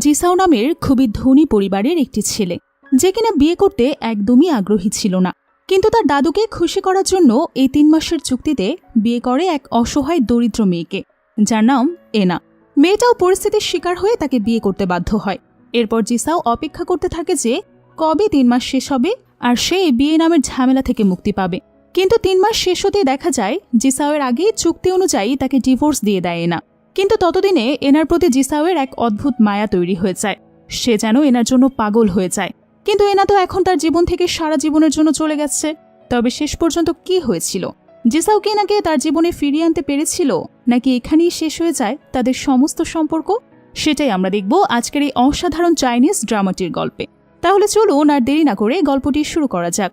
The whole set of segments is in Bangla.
জিসাও নামের খুবই ধনী পরিবারের একটি ছেলে, যে কিনা বিয়ে করতে একদমই আগ্রহী ছিল না। কিন্তু তার দাদুকে খুশি করার জন্য এই 3 মাসের চুক্তিতে বিয়ে করে এক অসহায় দরিদ্র মেয়েকে, যার নাম এনা। মেয়েটাও পরিস্থিতির শিকার হয়ে তাকে বিয়ে করতে বাধ্য হয়। এরপর জিসাও অপেক্ষা করতে থাকে যে কবে 3 মাস শেষ হবে আর সে এই বিয়ে নামের ঝামেলা থেকে মুক্তি পাবে। কিন্তু 3 মাস শেষ হতেই দেখা যায় জিসাওয়ের আগে চুক্তি অনুযায়ী তাকে ডিভোর্স দিয়ে দেয় এনা। কিন্তু ততদিনে এনার প্রতি জিসাওয়ের এক অদ্ভুত মায়া তৈরি হয়ে যায়। সে যেন এনার জন্য পাগল হয়ে যায়। কিন্তু এনা তো এখন তার জীবন থেকে সারা জীবনের জন্য চলে গেছে। তবে শেষ পর্যন্ত কি হয়েছিল? জিসাও কি এনাকে তার জীবনে ফিরিয়ে আনতে পেরেছিল, নাকি এখানেই শেষ হয়ে যায় তাদের সমস্ত সম্পর্ক? সেটাই আমরা দেখব আজকের এই অসাধারণ চাইনিজ ড্রামাটির গল্পে। তাহলে চলুন আর দেরি না করে গল্পটি শুরু করা যাক।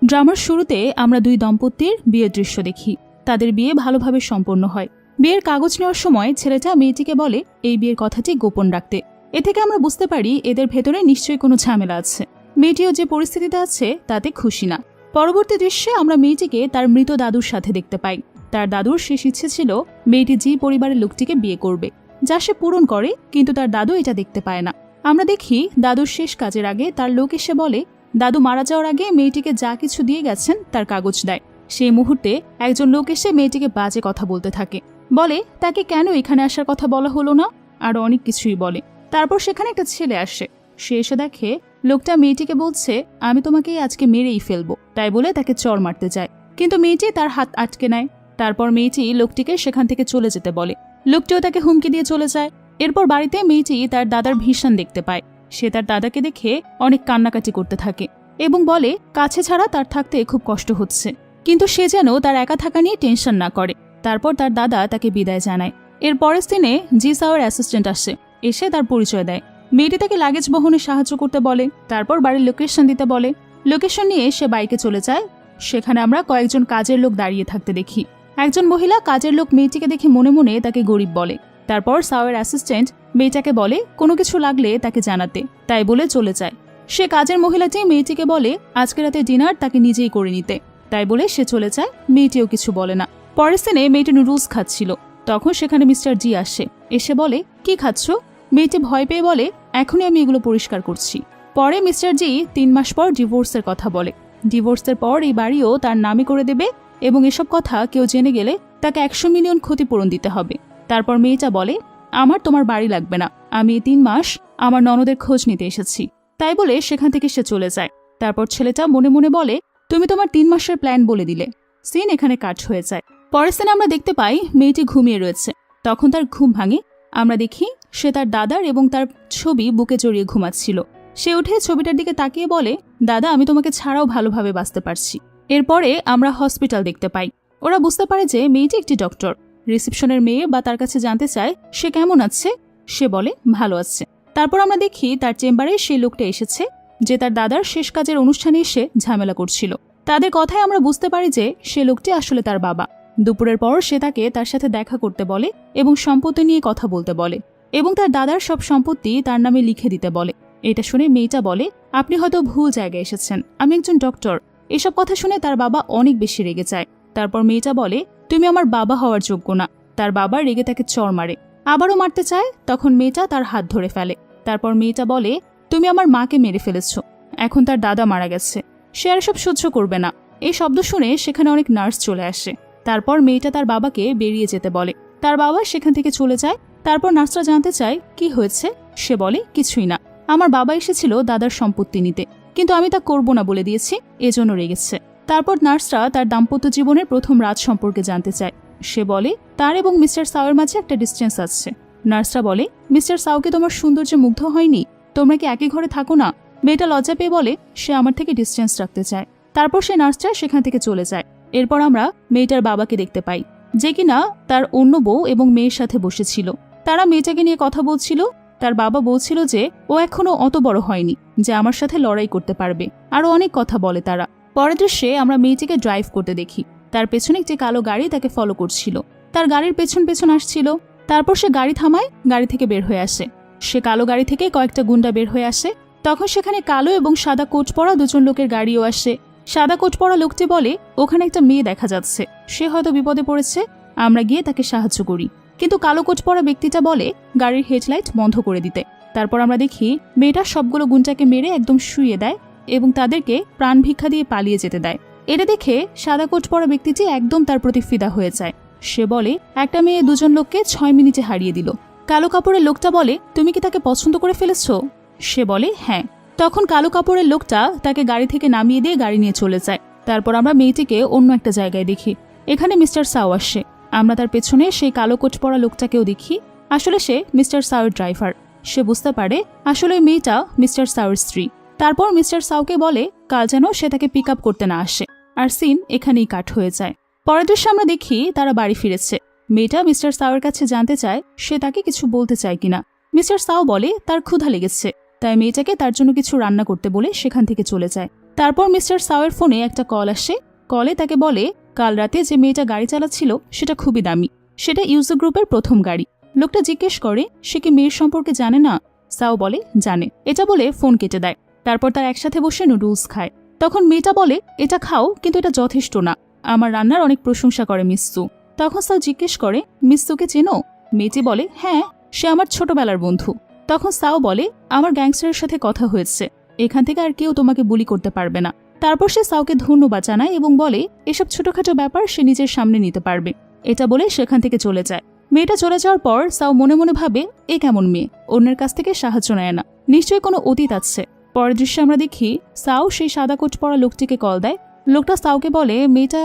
ড্রামার শুরুতে আমরা 2 দম্পতির বিয়ের দৃশ্য দেখি। তাদের বিয়ে ভালোভাবে সম্পন্ন হয়। বিয়ের কাগজ নেওয়ার সময় ছেলেটা মেয়েটিকে বলে এই বিয়ের কথাটি গোপন রাখতে। এ থেকে আমরা বুঝতে পারি এদের ভেতরে নিশ্চয়ই কোনো ঝামেলা আছে। মেয়েটিও যে পরিস্থিতিতে আছে তাতে খুশি না। পরবর্তী দৃশ্যে আমরা মেয়েটিকে তার মৃত দাদুর সাথে দেখতে পাই। তার দাদুর শেষ ইচ্ছে ছিল মেয়েটি যে পরিবারের লোকটিকে বিয়ে করবে, যা সে পূরণ করে, কিন্তু তার দাদু এটা দেখতে পায় না। আমরা দেখি দাদুর শেষ কাজের আগে তার লোক এসে বলে দাদু মারা যাওয়ার আগে মেয়েটিকে যা কিছু দিয়ে গেছেন তার কাগজ দেয়। সেই মুহূর্তে একজন লোক এসে মেয়েটিকে বাজে কথা বলতে থাকে, বলে তাকে কেন এখানে আসার কথা বলা হলো না, আরো অনেক কিছুই বলে। তারপর সেখানে একটা ছেলে আসে। সে এসে দেখে লোকটা মেয়েটিকে বলছে আমি তোমাকে আজকে মেরেই ফেলবো, তাই বলে তাকে চড় মারতে যায়। কিন্তু মেয়েটি তার হাত আটকে নেয়। তারপর মেয়েটি লোকটিকে সেখান থেকে চলে যেতে বলে। লোকটিও তাকে হুমকি দিয়ে চলে যায়। এরপর বাড়িতে মেয়েটি তার দাদার ভীষণ দেখতে পায়। সে তার দাদাকে দেখে অনেক কান্নাকাটি করতে থাকে এবং বলে কাছে ছাড়া তার থাকতে খুব কষ্ট হচ্ছে, কিন্তু সে যেন তার একা থাকা নিয়ে টেনশন না করে। তারপর তার দাদা তাকে বিদায় জানায়। এর পরের দিনে জিসাওয়ের অ্যাসিস্ট্যান্ট আসে, এসে তার পরিচয় দেয়। মেয়েটি তাকে লাগেজ বহনে সাহায্য করতে বলে। তারপর বাড়ির লোকেশন দিতে বলে। লোকেশন নিয়ে সে বাইকে চলে যায়। সেখানে আমরা কয়েকজন কাজের লোক দাঁড়িয়ে থাকতে দেখি। একজন মহিলা কাজের লোক মেয়েটিকে দেখে মনে মনে তাকে গরিব বলে। তারপর সাওয়ের অ্যাসিস্ট্যান্ট মেয়েটাকে বলে কোনো কিছু লাগলে তাকে জানাতে, তাই বলে চলে যায়। সে কাজের মহিলাটি মেয়েটিকে বলে আজকে রাতে ডিনার তাকে নিজেই করে নিতে, তাই বলে সে চলে যায়। মেয়েটিও কিছু বলে না। পরের দিনে মেয়েটি নুডলস খাচ্ছিল। তখন সেখানে মিস্টার জি আসে। এসে বলে কি খাচ্ছ? মেয়েটি ভয় পেয়ে বলে এখনই আমি এগুলো পরিষ্কার করছি। পরে মিস্টার জি 3 মাস পর ডিভোর্সের কথা বলে। ডিভোর্সের পর এই বাড়িও তার নামে করে দেবে এবং এসব কথা কেউ জেনে গেলে তাকে 100 মিলিয়ন ক্ষতিপূরণ দিতে হবে। তারপর মেয়েটা বলে আমার তোমার বাড়ি লাগবে না, আমি 3 মাস আমার ননদের খোঁজ নিতে এসেছি, তাই বলে সেখান থেকে সে চলে যায়। তারপর ছেলেটা মনে মনে বলে তুমি তোমার 3 মাসের প্ল্যান বলে দিলে। সিন এখানে কাট হয়ে যায়। পরের সিনে আমরা দেখতে পাই মেয়েটি ঘুমিয়ে রয়েছে। তখন তার ঘুম ভাঙে। আমরা দেখি সে তার দাদার এবং তার ছবি বুকে জড়িয়ে ঘুমাচ্ছিল। সে উঠে ছবিটার দিকে তাকিয়ে বলে দাদা আমি তোমাকে ছাড়াও ভালোভাবে বাঁচতে পারছি। এরপরে আমরা হসপিটাল দেখতে পাই। ওরা বুঝতে পারে যে মেয়েটি একটি ডক্টর। রিসেপশনের মেয়ে বা তার কাছে জানতে চায় সে কেমন আছে। সে বলে ভালো আছে। তারপর আমরা দেখি তার চেম্বারে সেই লোকটা এসেছে যে তার দাদার শেষ কাজের অনুষ্ঠানে এসে ঝামেলা করছিল। তাদের কথায় আমরা বুঝতে পারি যে সে লোকটি আসলে তার বাবা। দুপুরের পর সে তাকে তার সাথে দেখা করতে বলে এবং সম্পত্তি নিয়ে কথা বলতে বলে এবং তার দাদার সব সম্পত্তি তার নামে লিখে দিতে বলে। এটা শুনে মেয়েটা বলে আপনি হয়তো ভুল জায়গায় এসেছেন, আমি একজন ডক্টর। এসব কথা শুনে তার বাবা অনেক বেশি রেগে যায়। তারপর মেয়েটা বলে তুমি আমার বাবা হওয়ার যোগ্য না। তার বাবা রেগে তাকে চড় মারে। আবারও মারতে চায়, তখন মেয়েটা তার হাত ধরে ফেলে। তারপর মেয়েটা বলে তুমি আমার মাকে মেরে ফেলেছ, এখন তার দাদা মারা গেছে, সে আর সব সহ্য করবে না। এই শব্দ শুনে সেখানে অনেক নার্স চলে আসে। তারপর মেয়েটা তার বাবাকে বেরিয়ে যেতে বলে। তার বাবা সেখান থেকে চলে যায়। তারপর নার্সরা জানতে চায় কি হয়েছে। সে বলে কিছুই না, আমার বাবা এসেছিল দাদার সম্পত্তি নিতে, কিন্তু আমি তা করব না বলে দিয়েছি, এজন্য রেগেছে। তারপর নার্সরা তার দাম্পত্য জীবনের প্রথম রাত সম্পর্কে জানতে চায়। সে বলে তার এবং মিস্টার সাওয়ের মাঝে একটা ডিস্টেন্স আছে। নার্সরা বলে মিস্টার সাওকে তোমার সৌন্দর্যে মুগ্ধ হয়নি? তোমরা কি একই ঘরে থাকো না? মেয়েটা লজ্জা পেয়ে বলে সে আমার থেকে ডিস্টেন্স রাখতে চায়। তারপর সে নার্সটা সেখান থেকে চলে যায়। এরপর আমরা মেয়েটার বাবাকে দেখতে পাই, যে কিনা তার অন্য বউ এবং মেয়ের সাথে বসেছিল। তারা মেয়েটাকে নিয়ে কথা বলছিল। তার বাবা বলছিল যে ও এখনো অত বড় হয়নি যে আমার সাথে লড়াই করতে পারবে। আরো অনেক কথা বলে তারা। পরের দৃশ্যে আমরা মেয়েটিকে ড্রাইভ করতে দেখি। তার পেছনে একটি কালো গাড়ি তাকে ফলো করছিল। তার গাড়ির পেছন পেছন আসছিল। তারপর সে গাড়ি থামায়, গাড়ি থেকে বের হয়ে আসে। সে কালো গাড়ি থেকে কয়েকটা গুন্ডা বের হয়ে আসে। তখন সেখানে কালো এবং সাদা কোট পরা 2 জন লোকের গাড়িও আসে। সাদা কোট পরা লোকটি বলে ওখানে একটা মেয়ে দেখা যাচ্ছে, সে হয়তো বিপদে পড়েছে, আমরা গিয়ে তাকে সাহায্য করি। কিন্তু কালো কোট পরা ব্যক্তিটা বলে গাড়ির হেডলাইট বন্ধ করে দিতে। তারপর আমরা দেখি মেয়েটা সবগুলো গুন্ডাকে মেরে একদম শুইয়ে দেয় এবং তাদেরকে প্রাণ ভিক্ষা দিয়ে পালিয়ে যেতে দেয়। এটা দেখে সাদা কোট পরা ব্যক্তিটি একদম তার প্রতি ফিদা হয়ে যায়। সে বলে একটা মেয়ে দুজন লোককে 6 মিনিটে হারিয়ে দিল। কালো কাপড়ের লোকটা বলে তুমি কি তাকে পছন্দ করে ফেলেছ? সে বলে হ্যাঁ। তখন কালো কাপড়ের লোকটা তাকে গাড়ি থেকে নামিয়ে দিয়ে গাড়ি নিয়ে চলে যায়। তারপর আমরা মেয়েটিকে অন্য একটা জায়গায় দেখি। এখানে মিস্টার সাও আসে। আমরা তার পেছনে সেই কালো কোট পরা লোকটাকেও দেখি। আসলে সে মিস্টার সাওয়ের ড্রাইভার। সে বুঝতে পারে আসলে ওই মেয়েটা মিস্টার সাওয়ের স্ত্রী। তারপর মিস্টার সাওকে বলে কাল যেন সে তাকে পিক আপ করতে না আসে। আর সিন এখানেই কাট হয়ে যায়। পরের দৃশ্যে আমরা দেখি তারা বাড়ি ফিরেছে। মেয়েটা মিস্টার সাওয়ের কাছে জানতে চায় সে তাকে কিছু বলতে চায় কিনা। মিস্টার সাও বলে তার ক্ষুধা লেগেছে, তাই মেয়েটাকে তার জন্য কিছু রান্না করতে বলে সেখান থেকে চলে যায়। তারপর মিস্টার সাওয়ের ফোনে একটা কল আসে। কলে তাকে বলে কাল রাতে যে মেয়েটা গাড়ি চালাচ্ছিল সেটা খুবই দামি, সেটা ইউজো গ্রুপের প্রথম গাড়ি। লোকটা জিজ্ঞেস করে সে কি মেয়ের সম্পর্কে জানে না। সাও বলে জানে। এটা বলে ফোন কেটে দেয়। তারপর তার একসাথে বসে নুডলস খায়। তখন মেয়েটা বলে এটা খাও, কিন্তু এটা যথেষ্ট না, আমার রান্নার অনেক প্রশংসা করে মিসসু। তখন সাও জিজ্ঞেস করে মিসসুকে চেনো? মেয়েটি বলে হ্যাঁ, সে আমার ছোটবেলার বন্ধু। তখন সাও বলে আমার গ্যাংস্টারের সাথে কথা হয়েছে, এখান থেকে আর কেউ তোমাকে বুলি করতে পারবে না। তারপর সে সাওকে ধন্যবাদ জানায় এবং বলে এসব ছোটখাটো ব্যাপার সে নিজের সামনে নিতে পারবে। এটা বলে সেখান থেকে চলে যায়। মেয়েটা চলে যাওয়ার পর সাও মনে মনে ভাবে এ কেমন মেয়ে, অন্যের কাছ থেকে সাহায্য নেয় না, নিশ্চয়ই কোনো অতীত আছে। পরের দৃশ্যে আমরা দেখি সাও সেই সাদা কোট পরা লোকটিকে কল দেয়। লোকটা সাওকে বলে মেয়েটা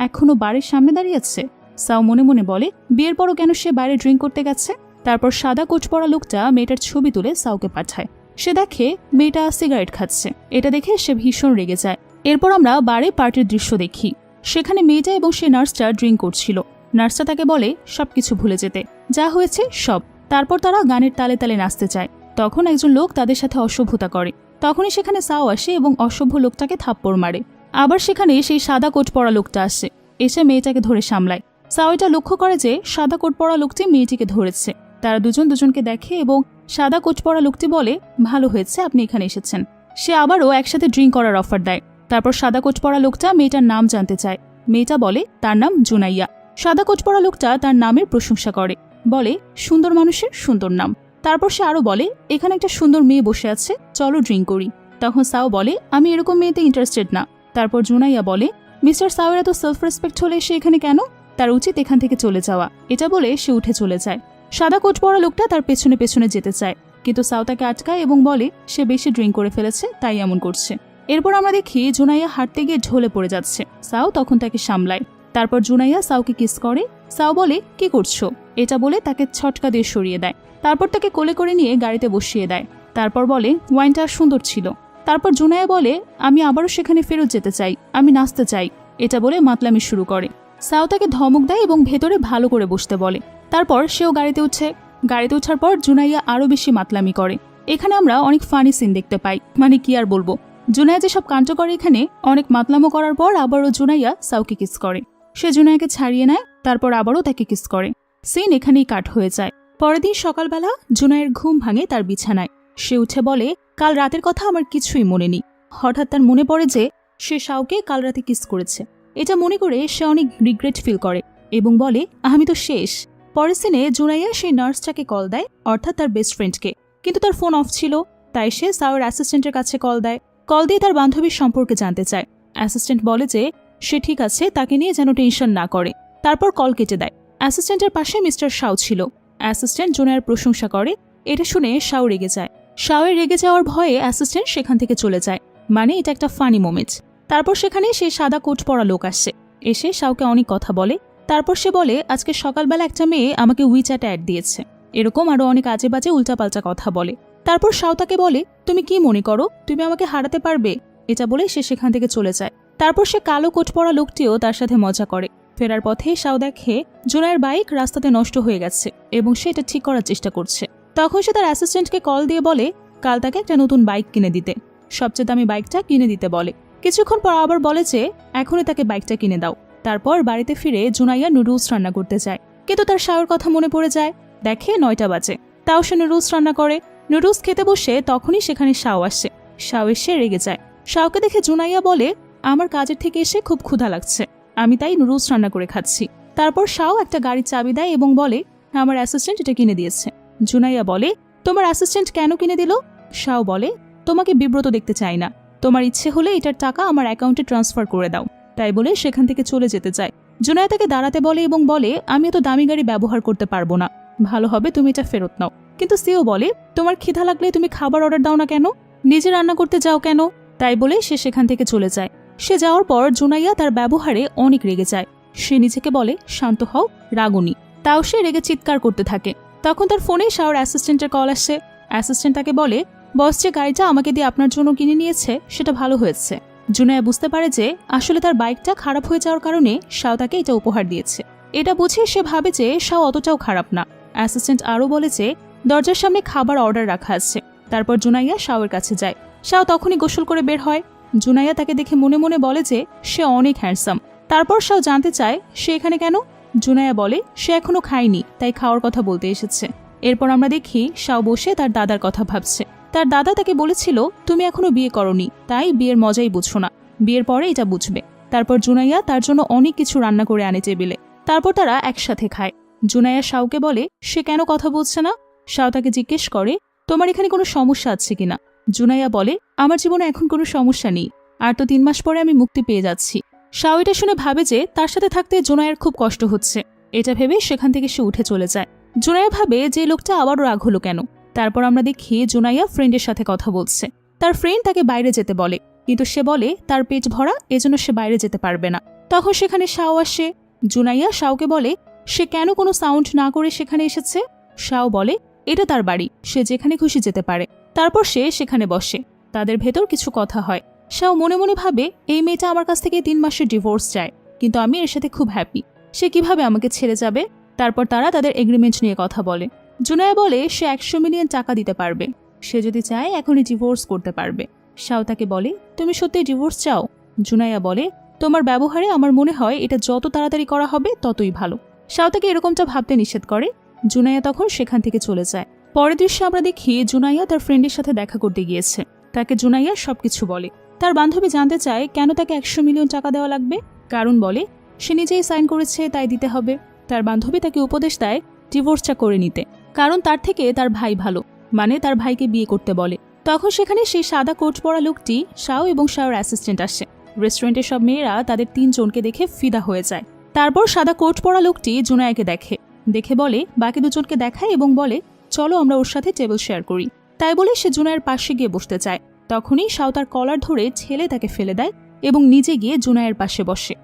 এখনো বাড়ির সামনে দাঁড়িয়ে আছে। সাও মনে মনে বলে বিয়ের পরও কেন সে বাইরে ড্রিঙ্ক করতে গেছে। তারপর সাদা কোট পরা লোকটা মেয়েটার ছবি তুলে সাওকে পাঠায়। সে দেখে মেয়েটা সিগারেট খাচ্ছে। এটা দেখে সে ভীষণ রেগে যায়। এরপর আমরা বারে পার্টির দৃশ্য দেখি। সেখানে মেয়েটা এবং সে নার্সটা ড্রিঙ্ক করছিল। নার্সটা তাকে বলে সবকিছু ভুলে যেতে, যা হয়েছে সব। তারপর তারা গানের তালে তালে নাচতে চায়। তখন একজন লোক তাদের সাথে অসভ্যতা করে। তখনই সেখানে সাও আসে এবং অসভ্য লোকটাকে থাপ্পড় মারে। আবার সেখানে সেই সাদা কোট পরা লোকটা আসে, এসে মেয়েটাকে ধরে সামলায়। সাও এটা লক্ষ্য করে যে সাদা কোট পরা লোকটি মেয়েটিকে ধরেছে। তারা দুজন দুজনকে দেখে এবং সাদা কোট পরা লোকটি বলে ভালো হয়েছে আপনি এখানে এসেছেন। সে আবারও একসাথে ড্রিঙ্ক করার অফার দেয়। তারপর সাদা কোট পরা লোকটা মেয়েটার নাম জানতে চায়। মেয়েটা বলে তার নাম জুনাইয়া। সাদা কোট পরা লোকটা তার নামের প্রশংসা করে, বলে সুন্দর মানুষের সুন্দর নাম। তারপর সে আরো বলে এখানে একটা সুন্দর মেয়ে বসে আছে, চলো ড্রিঙ্ক করি। তখন সাও বলে আমি এরকম মেয়েতে ইন্টারেস্টেড না। তারপর জুনাইয়া বলে মিস্টার সাওয়ের এত সেলফ রেসপেক্ট হলে সে এখানে কেন, তার উচিত এখান থেকে চলে যাওয়া। এটা বলে সে উঠে চলে যায়। সাদা কোট পরা লোকটা তার পেছনে পেছনে যেতে চায়, কিন্তু সাও তাকে আটকায় এবং বলে সে বেশি ড্রিঙ্ক করে ফেলেছে তাই এমন করছে। এরপর আমরা দেখি জুনাইয়া হাঁটতে গিয়ে ঢলে পড়ে যাচ্ছে। সাও তখন তাকে সামলায়। তারপর জুনাইয়া সাওকে কিস করে। সাও বলে কি করছো, এটা বলে তাকে ছটকা দিয়ে সরিয়ে দেয়। তারপর তাকে কোলে করে নিয়ে গাড়িতে বসিয়ে দেয়। তারপর বলে ওয়াইনটা সুন্দর ছিল। তারপর জুনাইয়া বলে আমি আবারও সেখানে ফেরত যেতে চাই, আমি নাচতে চাই। এটা বলে মাতলামি শুরু করে। সাও তাকে ধমক দেয় এবং ভেতরে ভালো করে বসতে বলে। তারপর সেও গাড়িতে উঠে। গাড়িতে ওঠার পর জুনাইয়া আরো বেশি মাতলামি করে। এখানে আমরা অনেক ফানি সিন দেখতে পাই, মানে কি আর বলবো। জুনাইয়া যেসব কাণ্ড করে এখানে অনেক মাতলামো করার পর আবারও জুনাইয়া সাওকে কিস করে। সে জুনাইয়াকে ছাড়িয়ে নেয়, তারপর আবারও তাকে কিস করে। সিন এখানেই কাট হয়ে যায়। পরের দিন সকালবেলা জুনাইয়ের ঘুম ভাঙে তার বিছানায়। সে উঠে বলে কাল রাতের কথা আমার কিছুই মনে নেই। হঠাৎ তার মনে পড়ে যে সে সাওকে কাল রাতে কিস করেছে। এটা মনে করে সে অনেক রিগ্রেট ফিল করে এবং বলে আমি তো শেষ। পরের সিনে জুনাইয়া সেই নার্সটাকে কল দেয়, অর্থাৎ তার বেস্ট ফ্রেন্ডকে, কিন্তু তার ফোন অফ ছিল। তাই সে সাওয়ের অ্যাসিস্ট্যান্টের কাছে কল দেয়। কল দিয়ে তার বান্ধবীর সম্পর্কে জানতে চায়। অ্যাসিস্ট্যান্ট বলে যে সে ঠিক আছে, তাকে নিয়ে যেন টেনশন না করে। তারপর কল কেটে দেয়। অ্যাসিস্ট্যান্টের পাশে মিস্টার সাও ছিল। অ্যাসিস্ট্যান্ট জুনাইয়ার প্রশংসা করে। এটা শুনে সাও রেগে যায়। সাওয়ের রেগে যাওয়ার ভয়ে অ্যাসিস্ট্যান্ট সেখান থেকে চলে যায়, মানে এটা একটা ফানি মোমেন্ট। তারপর সেখানে সে সাদা কোট পরা লোক আসে, এসে সাওকে অনেক কথা বলে। তারপর সে বলে আজকে সকালবেলা একটা মেয়ে আমাকে উইচ্যাটে অ্যাড দিয়েছে, এরকম আরো অনেক আজে বাজে উল্টাপাল্টা কথা বলে। তারপর সাও তাকে বলে তুমি কি মনে করো তুমি আমাকে হারাতে পারবে, এটা বলে সে সেখান থেকে চলে যায়। তারপর সে কালো কোট পরা লোকটিও তার সাথে মজা করে। ফেরার পথে সাও দেখে জুনাইয়ের বাইক রাস্তাতে নষ্ট হয়ে গেছে এবং সে এটা ঠিক করার চেষ্টা করছে। তখন সে তার অ্যাসিস্ট্যান্টকে কল দিয়ে বলে কাল তাকে একটা নতুন বাইক কিনে দিতে, সবচেয়ে দামি বাইকটা কিনে দিতে বলে। কিছুক্ষণ পর আবার বলে যে এখনই তাকে বাইকটা কিনে দাও। তারপর বাড়িতে ফিরে জুনাইয়া নুডলস রান্না করতে যায়, কিন্তু তার সাওয়ের কথা মনে পড়ে যায়। দেখে 9টা বাজে, তাও সে নুডলস রান্না করে। নুডলস খেতে বসে তখনই সেখানে সাও আসে। সাও এসে রেগে যায়। সাওকে দেখে জুনাইয়া বলে আমার কাজের থেকে এসে খুব ক্ষুধা লাগছে, আমি তাই নুডলস রান্না করে খাচ্ছি। তারপর সাও একটা গাড়ির চাবি দেয় এবং বলে আমার অ্যাসিস্ট্যান্ট এটা কিনে দিয়েছে। জুনাইয়া বলে, তোমার অ্যাসিস্ট্যান্ট কেন কিনে দিল? শাও বলে, তোমাকে বিব্রত দেখতে চাই না, তোমার ইচ্ছে হলে এটার টাকা আমার অ্যাকাউন্টে ট্রান্সফার করে দাও। তাই বলে সেখান থেকে চলে যেতে চায়। জুনাইয়া তাকে দাঁড়াতে বলে এবং বলে, আমি এত দামি গাড়ি ব্যবহার করতে পারবো না, ভালো হবে তুমি এটা ফেরত নাও। কিন্তু সিও বলে, তোমার খিদা লাগলে তুমি খাবার অর্ডার দাও না কেন, নিজে রান্না করতে যাও কেন? তাই বলে সে সেখান থেকে চলে যায়। সে যাওয়ার পর জুনাইয়া তার ব্যবহারে অনেক রেগে যায়। সে নিজেকে বলে, শান্ত হও, রাগুনি। তাও সে রেগে চিৎকার করতে থাকে। তখন তার ফোনে শাওর অ্যাসিস্ট্যান্টের কল আসে। অ্যাসিস্ট্যান্ট তাকে বলে, বস যে গাড়িটা আমাকে দিয়ে আপনার জন্য কিনে নিয়েছে সেটা ভালো হয়েছে। জুনাইয়া বুঝতে পারে যে আসলে তার বাইকটা খারাপ হয়ে যাওয়ার কারণে শাও তাকে এটা উপহার দিয়েছে। এটা বুঝে সে ভাবে যে শাও অতটাও খারাপ না। অ্যাসিস্ট্যান্ট আরও বলে যে দরজার সামনে খাবার অর্ডার রাখা আছে। তারপর জুনাইয়া শাওয়ের কাছে যায়। শাও তখনই গোসল করে বের হয়। জুনাইয়া তাকে দেখে মনে মনে বলে যে সে অনেক হ্যান্ডসাম। তারপর শাও জানতে চায় সে এখানে কেন। জুনাইয়া বলে সে এখনো খায়নি, তাই খাওয়ার কথা বলতে এসেছে। এরপর আমরা দেখি শাও বসে তার দাদার কথা ভাবছে। তার দাদা তাকে বলেছিল, তুমি এখনো বিয়ে করনি, তাই বিয়ের মজাই বুঝছো না, বিয়ের পরে এটা বুঝবে। তারপর জুনাইয়া তার জন্য অনেক কিছু রান্না করে আনে টেবিলে। তারপর তারা একসাথে খায়। জুনাইয়া শাওকে বলে সে কেন কথা বলছে না। শাও তাকে জিজ্ঞেস করে, তোমার এখানে কোনো সমস্যা আছে কিনা। জুনাইয়া বলে, আমার জীবনে এখন কোনো সমস্যা নেই, আর তো 3 মাস পরে আমি মুক্তি পেয়ে যাচ্ছি। শাও এটা শুনে ভাবে যে তার সাথে থাকতে জুনাইয়ার খুব কষ্ট হচ্ছে। এটা ভেবে সেখান থেকে সে উঠে চলে যায়। জুনাইয়া ভাবে যে লোকটা আবারও রাগ হলো কেন। তারপর আমরা দেখি জুনাইয়া ফ্রেন্ডের সাথে কথা বলছে। তার ফ্রেন্ড তাকে বাইরে যেতে বলে, কিন্তু সে বলে তার পেট ভরা, এজন্য সে বাইরে যেতে পারবে না। তখন সেখানে শাও আসে। জুনাইয়া শাওকে বলে সে কেন কোনো সাউন্ড না করে সেখানে এসেছে। শাও বলে এটা তার বাড়ি, সে যেখানে খুশি যেতে পারে। তারপর সে সেখানে বসে। তাদের ভেতর কিছু কথা হয়। শাও মনে মনে ভাবে, এই মেয়েটা আমার কাছ থেকে 3 মাসের ডিভোর্স চায়, কিন্তু আমি এর সাথে খুব হ্যাপি, সে কিভাবে আমাকে ছেড়ে যাবে। তারপর তারা তাদের এগ্রিমেন্ট নিয়ে কথা বলে। জুনাইয়া বলে সে 100 মিলিয়ন টাকা দিতে পারবে, সে যদি চায় এখনই ডিভোর্স করতে পারবে। শাও তাকে বলে, তুমি সত্যি ডিভোর্স চাও? জুনাইয়া বলে, তোমার ব্যবহারে আমার মনে হয় এটা যত তাড়াতাড়ি করা হবে ততই ভালো। শাও তাকে এরকমটা ভাবতে নিষেধ করে। জুনাইয়া তখন সেখান থেকে চলে যায়। পরের দৃশ্যে আমরা দেখি জুনাইয়া তার ফ্রেন্ডের সাথে দেখা করতে গিয়েছে। তাকে জুনাইয়া সবকিছু বলে। তার বান্ধবী জানতে চায় কেন তাকে 100 মিলিয়ন টাকা দেওয়া লাগবে। কারণ বলে সে নিজেই সাইন করেছে, তাই দিতে হবে। তার বান্ধবী তাকে উপদেশ দেয় ডিভোর্সটা করে নিতে, কারণ তার থেকে তার ভাই ভালো, মানে তার ভাইকে বিয়ে করতে বলে। তখন সেখানে সেই সাদা কোট পরা লোকটি শাও এবং শাওর অ্যাসিস্ট্যান্ট আসে। রেস্টুরেন্টের সব মেয়েরা তাদের 3 জনকে দেখে ফিদা হয়ে যায়। তারপর সাদা কোট পরা লোকটি জুনাইয়াকে দেখে বলে বাকি 2 জনকে দেখায় এবং বলে চলো আমরা ওর সাথে টেবিল শেয়ার করি। তাই বলে সে জুনাইয়ের পাশে গিয়ে বসতে চায়। তখনই শাও তার কলার ধরে ছেলে তাকে ফেলে দেয় এবং নিজে গিয়ে জুনাইয়ের পাশে বসে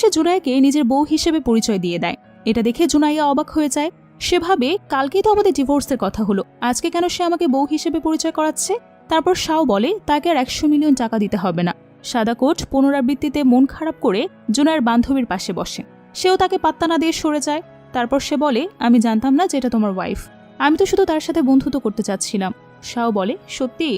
সে জুনাইয়াকে নিজের বউ হিসেবে পরিচয় দিয়ে দেয়। এটা দেখে জুনাইয়া অবাক হয়ে যায়। সে ভাবে কালকেই তো আমাদের ডিভোর্সের কথা হলো, আজকে কেন সে আমাকে বউ হিসেবে পরিচয় করাচ্ছে। তারপর শাও বলে তাকে আর 100 মিলিয়ন টাকা দিতে হবে না। সাদা কোট পুনরাবৃত্তিতে মন খারাপ করে জুনাইয়ের বান্ধবীর পাশে বসে। সেও তাকে পাত্তা না দিয়ে সরে যায়। তারপর সে বলে আমি জানতাম না যে এটা তোমার ওয়াইফ, আমি তো শুধু তার সাথে বন্ধুত্ব করতে চাচ্ছিলাম। শাও বলে সত্যি?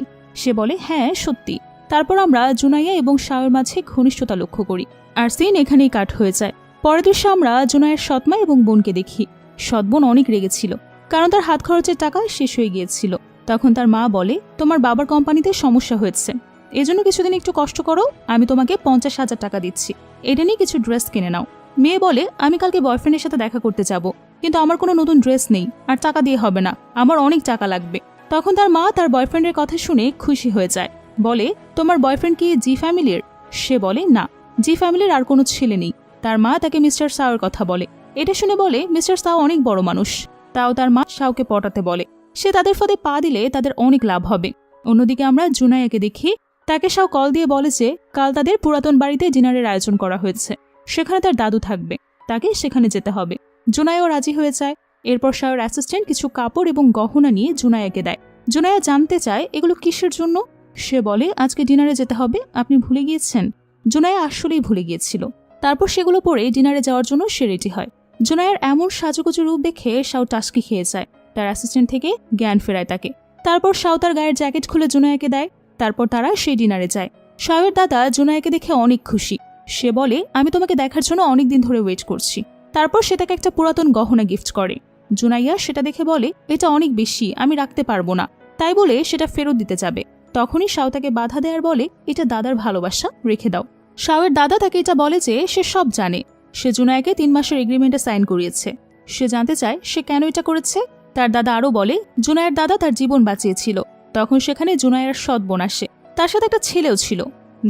সে বলে হ্যাঁ সত্যি। তারপর আমরা জুনাইয়া এবং শাওয়ের মাঝে ঘনিষ্ঠতা লক্ষ্য করি। আর সিন এখানেই কাট হয়ে যায়। পরের দৃশ্যে আমরা জুনাইয়ের সৎমা এবং বোনকে দেখি। সৎ বোন অনেক রেগেছিল, কারণ তার হাত খরচের টাকা শেষ হয়ে গিয়েছিল। তখন তার মা বলে তোমার বাবার কোম্পানিতে সমস্যা হয়েছে, এজন্য কিছুদিন একটু কষ্ট করো, আমি তোমাকে 50,000 টাকা দিচ্ছি, এটা নিয়ে কিছু ড্রেস কিনে নাও। মেয়ে বলে আমি কালকে বয়ফ্রেন্ডের সাথে দেখা করতে যাব, কিন্তু আমার কোনো নতুন ড্রেস নেই, আর টাকা দিয়ে হবে না, আমার অনেক টাকা লাগবে। তখন তার মা তার বয়ফ্রেন্ডের কথা শুনে খুশি হয়ে যায়। বলে তোমার বয়ফ্রেন্ড কি জি ফ্যামিলির? সে বলে না, জি ফ্যামিলির আর কোনো ছেলে নেই। তার মা তাকে মিস্টার সাওয়ের কথা বলে। এটা শুনে বলে মিস্টার সাও অনেক বড় মানুষ। তাও তার মা শাওকে পটাতে বলে সে তাদের ফাঁদে পা দিলে তাদের অনেক লাভ হবে। অন্যদিকে আমরা জুনাইয়াকে দেখি। তাকে শাও কল দিয়ে বলে যে কাল তাদের পুরাতন বাড়িতে ডিনারের আয়োজন করা হয়েছে, সেখানে তার দাদু থাকবে, তাকে সেখানে যেতে হবে। জুনাইয়াও রাজি হয়ে যায়। এরপর শাওর অ্যাসিস্ট্যান্ট কিছু কাপড় এবং গহনা নিয়ে জুনাইয়াকে দেয়। জুনাইয়া জানতে চায় এগুলো কিসের জন্য। সে বলে আজকে ডিনারে যেতে হবে, আপনি ভুলে গিয়েছেন। জুনাইয়া আসলেই ভুলে গিয়েছিল। তারপর সেগুলো পরে ডিনারে যাওয়ার জন্য সে রেডি হয়। জুনাইয়ার এমন সাজুগুজু রূপ দেখে শাও টাস্কি খেয়ে যায়। তার অ্যাসিস্ট্যান্ট থেকে জ্ঞান ফেরায় তাকে। তারপর শাও তার গায়ের জ্যাকেট খুলে জুনাইয়াকে দেয়। তারপর তারা সেই ডিনারে যায়। শাওয়ের দাদা জুনাইয়াকে দেখে অনেক খুশি। সে বলে আমি তোমাকে দেখার জন্য অনেকদিন ধরে ওয়েট করছি। তারপর সে তাকে একটা পুরাতন গহনা গিফট করে। জুনাইয়া সেটা দেখে বলে এটা অনেক বেশি, আমি রাখতে পারবো না, তাই বলে সেটা ফেরত দিতে যাবে। তখনই শাও তাকে বাধা দেয়ার বলে এটা দাদার ভালোবাসা, রেখে দাও। শাওয়ের দাদা তাকে এটা বলে যে সে সব জানে। সে জুনাইয়াকে 3 মাসের এগ্রিমেন্টে সাইন করিয়েছে। সে জানতে চায় সে কেন এটা করেছে। তার দাদা আরও বলে জুনাইয়ার দাদা তার জীবন বাঁচিয়েছিল। তখন সেখানে জুনাইয়ার সৎ বোন আসে, তার সাথে একটা ছেলেও ছিল,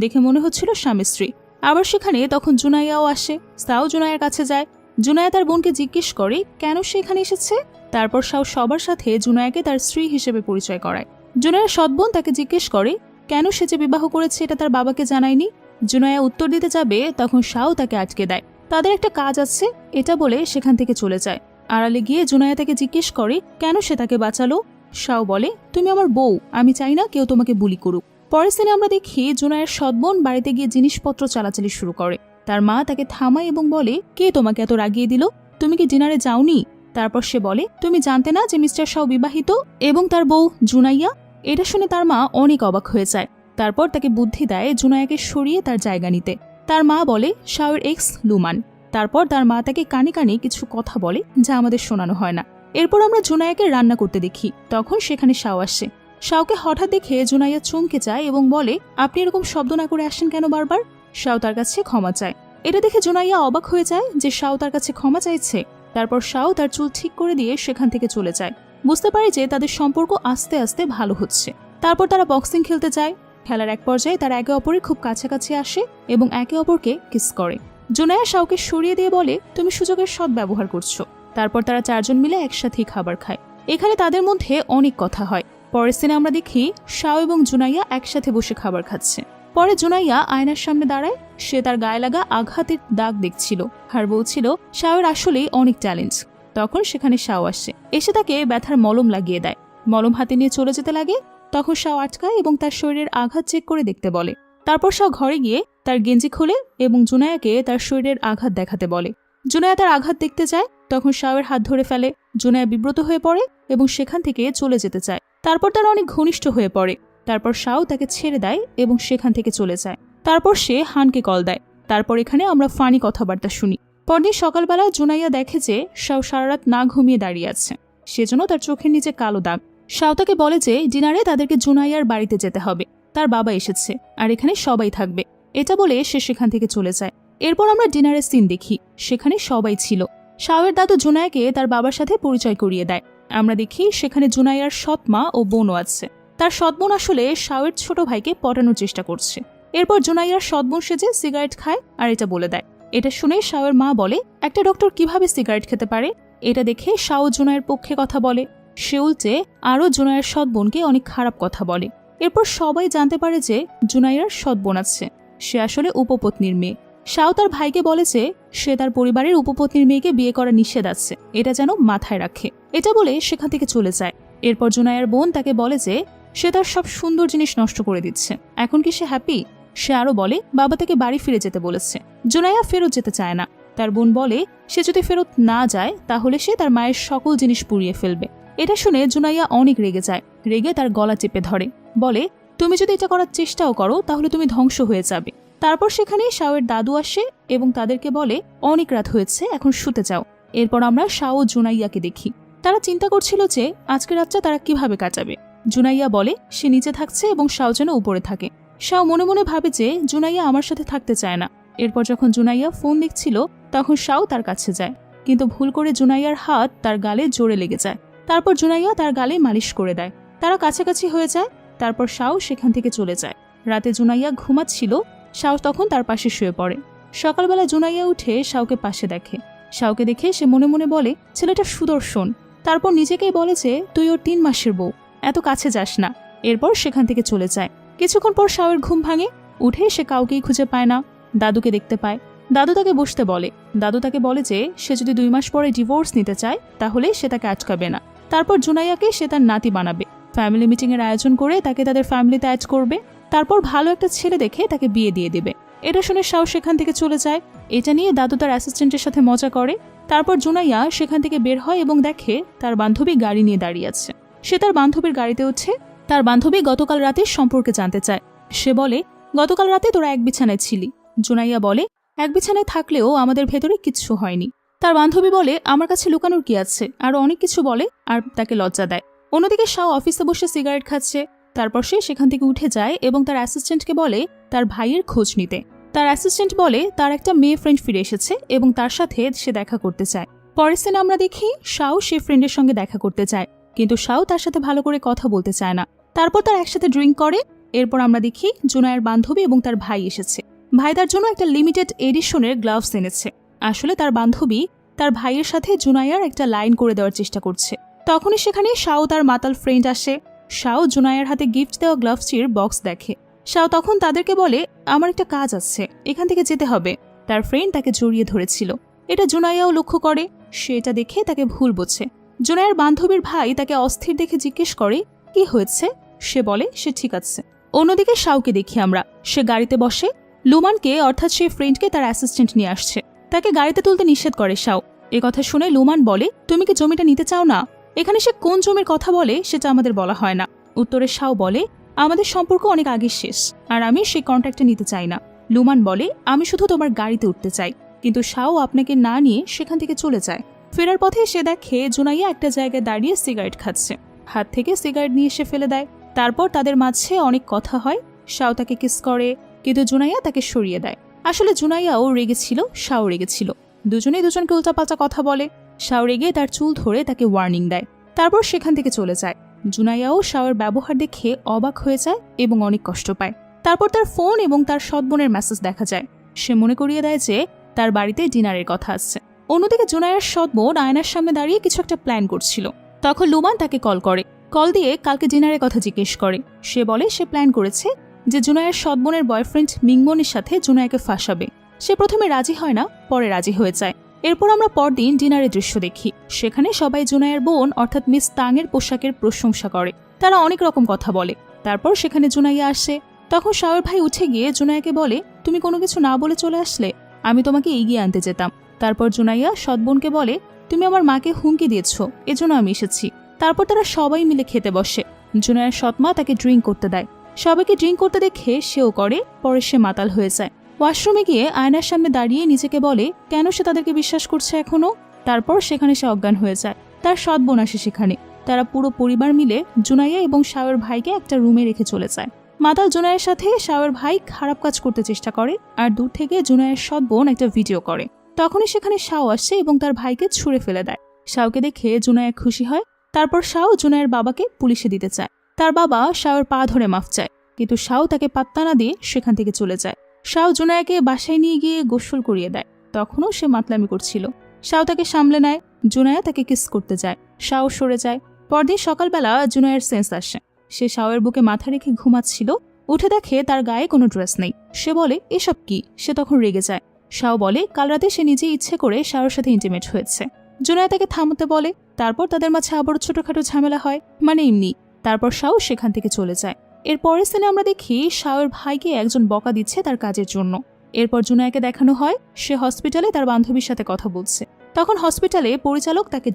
দেখে মনে হচ্ছিল স্বামী স্ত্রী। আবার সেখানে তখন জুনাইয়াও আসে, সাও জুনাইয়ার কাছে যায়। জুনাইয়া তার বোনকে জিজ্ঞেস করে কেন সে এখানে এসেছে। তারপর সাও সবার সাথে জুনাইয়াকে তার স্ত্রী হিসেবে পরিচয় করায়। জুনাইয়ার সৎ বোন তাকে জিজ্ঞেস করে কেন সে যে বিবাহ করেছে এটা তার বাবাকে জানায়নি। জুনাইয়া উত্তর দিতে যাবে, তখন সাও তাকে আটকে দেয়। তাদের একটা কাজ আছে এটা বলে সেখান থেকে চলে যায়। আড়ালে গিয়ে জুনাইয়া তাকে জিজ্ঞেস করে কেন সে তাকে বাঁচালো। সাও বলে তুমি আমার বউ, আমি চাই না কেউ তোমাকে বুলি করুক। পরের দিনে আমরা দেখি জুনাইয়ার সৎ বোন বাড়িতে গিয়ে জিনিসপত্র চালাচালি শুরু করে। তার মা তাকে থামায় এবং বলে কে তোমাকে এত রাগিয়ে দিল, তুমি কি ডিনারে যাওনি। তারপর সে বলে তুমি জানতে না যে মিস্টার সাও বিবাহিত এবং তার বউ জুনাইয়া। এটা শুনে তার মা অনেক অবাক হয়ে যায়। তারপর তাকে বুদ্ধি দেয় জুনাইয়াকে সরিয়ে তার জায়গা নিতে। তার মা বলে শাওয়ের এক্স লুমান। তারপর তার মা তাকে কানে কানে কিছু কথা বলে যা আমাদের শোনানো হয় না। এরপর আমরা জুনাইয়াকে রান্না করতে দেখি। তখন সেখানে শাও আসে। শাওকে হঠাৎ দেখে জুনাইয়া চমকে যায় এবং বলে আপনি এরকম শব্দ না করে আসেন কেন বারবার। শাও তার কাছে ক্ষমা চায়। এটা দেখে জুনাইয়া অবাক হয়ে যায় যে শাও তার কাছে ক্ষমা চাইছে। তারপর শাও তার চুল ঠিক করে দিয়ে সেখান থেকে চলে যায়। বুঝতে পারে যে তাদের সম্পর্ক আস্তে আস্তে ভালো হচ্ছে। তারপর তারা বক্সিং খেলতে যায়। খেলার এক পর্যায়ে তারা একে অপরের খুব কাছাকাছি আসে এবং একে অপরকে কিস করে। জুনাইয়া শাওকে সরিয়ে দিয়ে বলে তুমি সুযোগের সৎ ব্যবহার করছো। তারপর তারা চারজন মিলে একসাথেই খাবার খায়। এখানে তাদের মধ্যে অনেক কথা হয়। পরের সিনে আমরা দেখি শাও এবং জুনাইয়া একসাথে বসে খাবার খাচ্ছে। পরে জুনাইয়া আয়নার সামনে দাঁড়ায়। সে তার গায়ে লাগা আঘাতের দাগ দেখছিল আর বলছিল শাওয়ের আসলেই অনেক ট্যালেন্ট। তখন সেখানে শাও আসে, এসে তাকে ব্যথার মলম লাগিয়ে দেয়। মলম হাতে নিয়ে চলে যেতে লাগে। তখন শাও আটকায় এবং তার শরীরের আঘাত চেক করে দেখতে বলে। তারপর শাও ঘরে গিয়ে তার গেঞ্জি খোলে এবং জুনাইয়াকে তার শরীরের আঘাত দেখাতে বলে। জুনাইয়া তার আঘাত দেখতে চায়। তখন শাওয়ের হাত ধরে ফেলে। জুনাইয়া বিব্রত হয়ে পড়ে এবং সেখান থেকে চলে যেতে চায়। তারপর তারা অনেক ঘনিষ্ঠ হয়ে পড়ে। তারপর শাও তাকে ছেড়ে দেয় এবং সেখান থেকে চলে যায়। তারপর সে হানকে কল দেয়। তারপর এখানে আমরা ফানি কথাবার্তা শুনি। পরদিন সকালবেলা জুনাইয়া দেখে যে শাও সারারাত না ঘুমিয়ে দাঁড়িয়ে আছে, সেজন্য তার চোখের নিচে কালো দাগ। শাও তাকে বলে যে ডিনারে তাদেরকে জুনাইয়ার বাড়িতে যেতে হবে, তার বাবা এসেছে আর এখানে সবাই থাকবে। এটা বলে সে সেখান থেকে চলে যায়। এরপর আমরা ডিনারের সিন দেখি। সেখানে সবাই ছিল। শাওয়ের দাদু জুনাইয়াকে তার বাবার সাথে পরিচয় করিয়ে দেয়। আমরা দেখি সেখানে জুনাইয়ার সৎ মা ও বোনও আছে। তার সৎ বোন আসলে শাওয়ের ছোট ভাইকে পটানোর চেষ্টা করছে। এরপর জুনাইয়ার সৎ বোন সেজে সিগারেট খায় আর এটা বলে দেয়। এটা শুনে শাওয়ের মা বলে একটা ডক্টর কিভাবে সিগারেট খেতে পারে। এটা দেখে শাও জুনাইয়ের পক্ষে কথা বলে। সে উল্টে আরও জুনাইয়ের সৎ বোনকে অনেক খারাপ কথা বলে। এরপর সবাই জানতে পারে যে জুনাইয়ার সৎ বোন আছে, সে আসলে উপপত্নীর মেয়ে। শাও তার ভাইকে বলেছে সে তার পরিবারের উপপত্নীর মেয়েকে বিয়ে করা নিষেধ আছে, এটা যেন মাথায় রাখে। এটা বলে সেখান থেকে চলে যায়। এরপর জুনাইয়ার বোন তাকে বলে যে সে তার সব সুন্দর জিনিস নষ্ট করে দিচ্ছে। এখন কি সে হ্যাপি? সে আরো বলে বাবা তাকে বাড়ি ফিরে যেতে বলেছে। জুনাইয়া ফেরত যেতে চায় না। তার বোন বলে সে যদি ফেরত না যায় তাহলে সে তার মায়ের সকল জিনিস পুড়িয়ে ফেলবে। এটা শুনে জুনাইয়া অনেক রেগে যায়। রেগে তার গলা চেপে ধরে, বলে তুমি যদি এটা করার চেষ্টাও করো তাহলে তুমি ধ্বংস হয়ে যাবে। তারপর সেখানে শাওয়ের দাদু আসে এবং তাদেরকে বলে অনেক রাত হয়েছে, এখন শুতে যাও। এরপর আমরা শাও ও জুনাইয়াকে দেখি। তারা চিন্তা করছিল যে আজকের রাতটা তারা কিভাবে কাটাবে। জুনাইয়া বলে সে নিচে থাকছে এবং শাও যেন উপরে থাকে। শাও মনে মনে ভাবে যে জুনাইয়া আমার সাথে থাকতে চায় না। এরপর যখন জুনাইয়া ফোন দেখছিল তখন শাও তার কাছে যায়, কিন্তু ভুল করে জুনাইয়ার হাত তার গালে জোরে লেগে যায়। তারপর জুনাইয়া তার গালে মালিশ করে দেয়। তারা কাছাকাছি হয়ে যায়। তারপর শাও সেখান থেকে চলে যায়। রাতে জুনাইয়া ঘুমাচ্ছিল। শাও তখন তার পাশে শুয়ে পড়ে। সকালবেলা জুনাইয়া উঠে শাওকে পাশে দেখে। শাওকে দেখে সে মনে মনে বলে ছেলেটা সুদর্শন। তারপর নিজেকেই বলে যে তুই ওর 3 মাসের বউ, এত কাছে যাস না। এরপর সেখান থেকে চলে যায়। কিছুক্ষণ পর শাওয়ের ঘুম ভাঙে। উঠে সে কাউকেই খুঁজে পায় না। দাদুকে দেখতে পায়। দাদু তাকে বসতে বলে। দাদু তাকে বলে যে সে যদি 2 মাস পরে ডিভোর্স নিতে চায় তাহলে সে তাকে আটকাবে না। তারপর জুনাইয়াকে সে তার নাতি বানাবে। ফ্যামিলি মিটিংয়ের আয়োজন করে তাকে তাদের ফ্যামিলিতে অ্যাড করবে। তারপর ভালো একটা ছেলে দেখে তাকে বিয়ে দিয়ে দেবে। এটা শুনে শাও সেখান থেকে চলে যায়। এটা নিয়ে দাদু তার অ্যাসিস্ট্যান্টের সাথে মজা করে। তারপর জুনাইয়া সেখান থেকে বের হয় এবং দেখে তার বান্ধবী গাড়ি নিয়ে দাঁড়িয়ে আছে। সে তার বান্ধবীর গাড়িতে উঠে তার বান্ধবী গতকাল রাতের সম্পর্কে জানতে চায়। সে বলে গতকাল রাতে তোরা এক বিছানায় ছিলি। জুনাইয়া বলে এক বিছানায় থাকলেও আমাদের ভেতরে কিচ্ছু হয়নি। তার বান্ধবী বলে আমার কাছে লুকানোর কি আছে, আরো অনেক কিছু বলে আর তাকে লজ্জা দেয়। অন্যদিকে শাও অফিসে বসে সিগারেট খাচ্ছে। তারপর সে সেখান থেকে উঠে যায় এবং তার অ্যাসিস্ট্যান্টকে বলে তার ভাইয়ের খোঁজ নিতে। তার অ্যাসিস্ট্যান্ট বলে তার একটা মেয়ে ফ্রেন্ড ফিরে এসেছে এবং তার সাথে সে দেখা করতে চায়। পরের সিনে আমরা দেখি শাও সে ফ্রেন্ডের সঙ্গে দেখা করতে চায়, কিন্তু শাও তার সাথে ভালো করে কথা বলতে চায় না। তারপর তার একসাথে ড্রিঙ্ক করে। এরপর আমরা দেখি জুনায়ের বান্ধবী এবং তার ভাই এসেছে। ভাই তার জন্য একটা লিমিটেড এডিশনের গ্লাভস এনেছে। আসলে তার বান্ধবী তার ভাইয়ের সাথে জুনাইয়ার একটা লাইন করে দেওয়ার চেষ্টা করছে। তখনই সেখানে শাও তার মাতাল ফ্রেন্ড আসে। শাও জুনাইয়ার হাতে গিফট দেওয়া গ্লাভসটির বক্স দেখে। শাও তখন তাদেরকে বলে, আমার একটা কাজ আছে, এখান থেকে যেতে হবে। তার ফ্রেন্ড তাকে জড়িয়ে ধরেছিল। এটা জুনাইয়াও লক্ষ্য করে। সে এটা দেখে তাকে ভুল বোঝে। জুনাইয়ার বান্ধবীর ভাই তাকে অস্থির দেখে জিজ্ঞেস করে, কি হয়েছে? সে বলে সে ঠিক আছে। অন্যদিকে শাওকে দেখি আমরা, সে গাড়িতে বসে। লুমানকে অর্থাৎ সে ফ্রেন্ডকে তার অ্যাসিস্ট্যান্ট নিয়ে আসছে। তাকে গাড়িতে তুলতে নিষেধ করে শাও। কথা শুনে লুমান বলে, তুমি কি জমিটা নিতে চাও না? এখানে সে কোন জমির কথা বলে সেটা আমাদের বলা হয় না। উত্তরে শাও বলে, আমাদের সম্পর্ক অনেক আগে শেষ, আর আমি সেই কন্ট্রাক্টটা নিতে চাই না। লুমান বলে, আমি শুধু তোমার গাড়িতে উঠতে চাই। কিন্তু শাও আপনাকে না নিয়ে সেখান থেকে চলে যায়। ফেরার পথে সে দেখে জুনাইয়া একটা জায়গায় দাঁড়িয়ে সিগারেট খাচ্ছে। হাত থেকে সিগারেট নিয়ে এসে ফেলে দেয়। তারপর তাদের মাঝে অনেক কথা হয়। শাও তাকে কিস করে, কিন্তু জুনাইয়া তাকে সরিয়ে দেয়। আসলে জুনাইয়াও রেগেছিল, শাও রেগেছিল। দুজনেই দুজনকে উল্টাপাল্টা কথা বলে। শাও রেগে তার চুল ধরে তাকে ওয়ার্নিং দেয়। তারপর সেখান থেকে চলে যায়। জুনাইয়াও শাওয়ের ব্যবহার দেখে অবাক হয়ে যায় এবং অনেক কষ্ট পায়। তারপর তার ফোন এবং তার সৎ বোনের মেসেজ দেখা যায়। সে মনে করিয়ে দেয় যে তার বাড়িতে ডিনারের কথা আসছে। অন্যদিকে জুনাইয়ার সৎ বোন আয়নার সামনে দাঁড়িয়ে কিছু একটা প্ল্যান করছিল। তখন লুমান তাকে কল করে। কল দিয়ে কালকে ডিনারের কথা জিজ্ঞেস করে। সে বলে সে প্ল্যান করেছে যে জুনাইয়ার সৎ বোনের বয়ফ্রেন্ড মিংমনের সাথে জুনাইয়াকে ফাঁসাবে। সে প্রথমে রাজি হয় না, পরে রাজি হয়ে যায়। এরপর আমরা পরদিন ডিনারের দৃশ্য দেখি। সেখানে সবাই জুনাইয়ার বোন অর্থাৎ মিস তাংয়ের পোশাকের প্রশংসা করে। তারা অনেক রকম কথা বলে। তারপর সেখানে জুনাইয়া আসে। তখন শাওয়ের ভাই উঠে গিয়ে জুনাইয়াকে বলে, তুমি কোনো কিছু না বলে চলে আসলে, আমি তোমাকে এগিয়ে আনতে যেতাম। তারপর জুনাইয়া সৎ বোনকে বলে, তুমি আমার মাকে হুমকি দিয়েছ, এজন্য আমি এসেছি। তারপর তারা সবাই মিলে খেতে বসে। জুনাইয়ার সৎ মা তাকে ড্রিঙ্ক করতে দেয়। সবাইকে ড্রিঙ্ক করতে দেখে সেও করে। পরে সে মাতাল হয়ে যায়। ওয়াশরুমে গিয়ে আয়নার সামনে দাঁড়িয়ে নিজেকে বলে কেন সে তাদেরকে বিশ্বাস করছে এখনো। তারপর সেখানে সে অজ্ঞান হয়ে যায়। তার সৎ বোন আসে সেখানে। তারা পুরো পরিবার মিলে জুনাইয়া এবং শাওয়ের ভাইকে একটা রুমে রেখে চলে যায়। মাতাল জুনাইয়ের সাথে শাওয়ের ভাই খারাপ কাজ করতে চেষ্টা করে, আর দূর থেকে জুনাইয়ের সৎ বোন একটা ভিডিও করে। তখনই সেখানে শাও আসে এবং তার ভাইকে ছুঁড়ে ফেলে দেয়। শাওকে দেখে জুনাইয়া খুশি হয়। তারপর শাও জুনাইয়ের বাবাকে পুলিশে দিতে চায়। তার বাবা শাওয়ের পা ধরে মাফ চায়, কিন্তু শাও তাকে পাত্তা না দিয়ে সেখান থেকে চলে যায়। শাও জুনাইয়াকে বাসায় নিয়ে গিয়ে গোসল করিয়ে দেয়। তখনও সে মাতলামি করছিল। শাও তাকে সামলে নেয়। জুনাইয়া তাকে কিস করতে যায়। শাও সরে যায়। পরদিন সকালবেলা জুনাইয়ার সেন্স আসে। সে শাওয়ের বুকে মাথা রেখে ঘুমাচ্ছিল। উঠে দেখে তার গায়ে কোনো ড্রেস নেই। সে বলে এসব কি? সে তখন রেগে যায়। শাও বলে কাল রাতে সে নিজে ইচ্ছে করে শাওয়ের সাথে ইন্টিমেট হয়েছে। জুনাইয়া তাকে থামতে বলে। তারপর তাদের মাঝে আবারও ছোটখাটো ঝামেলা হয়, মানে এমনি। তারপর শাও সেখান থেকে চলে যায়। এর পরের সিনে আমরা দেখি শাওয়ের ভাইকে একজন বকা দিচ্ছে তার কাজের জন্য। এরপর জুনাইয়াকে দেখানো হয় সে হসপিটালে তার বান্ধবীর সাথে কথা বলছে। তখন হসপিটালে পরিচালক তাকে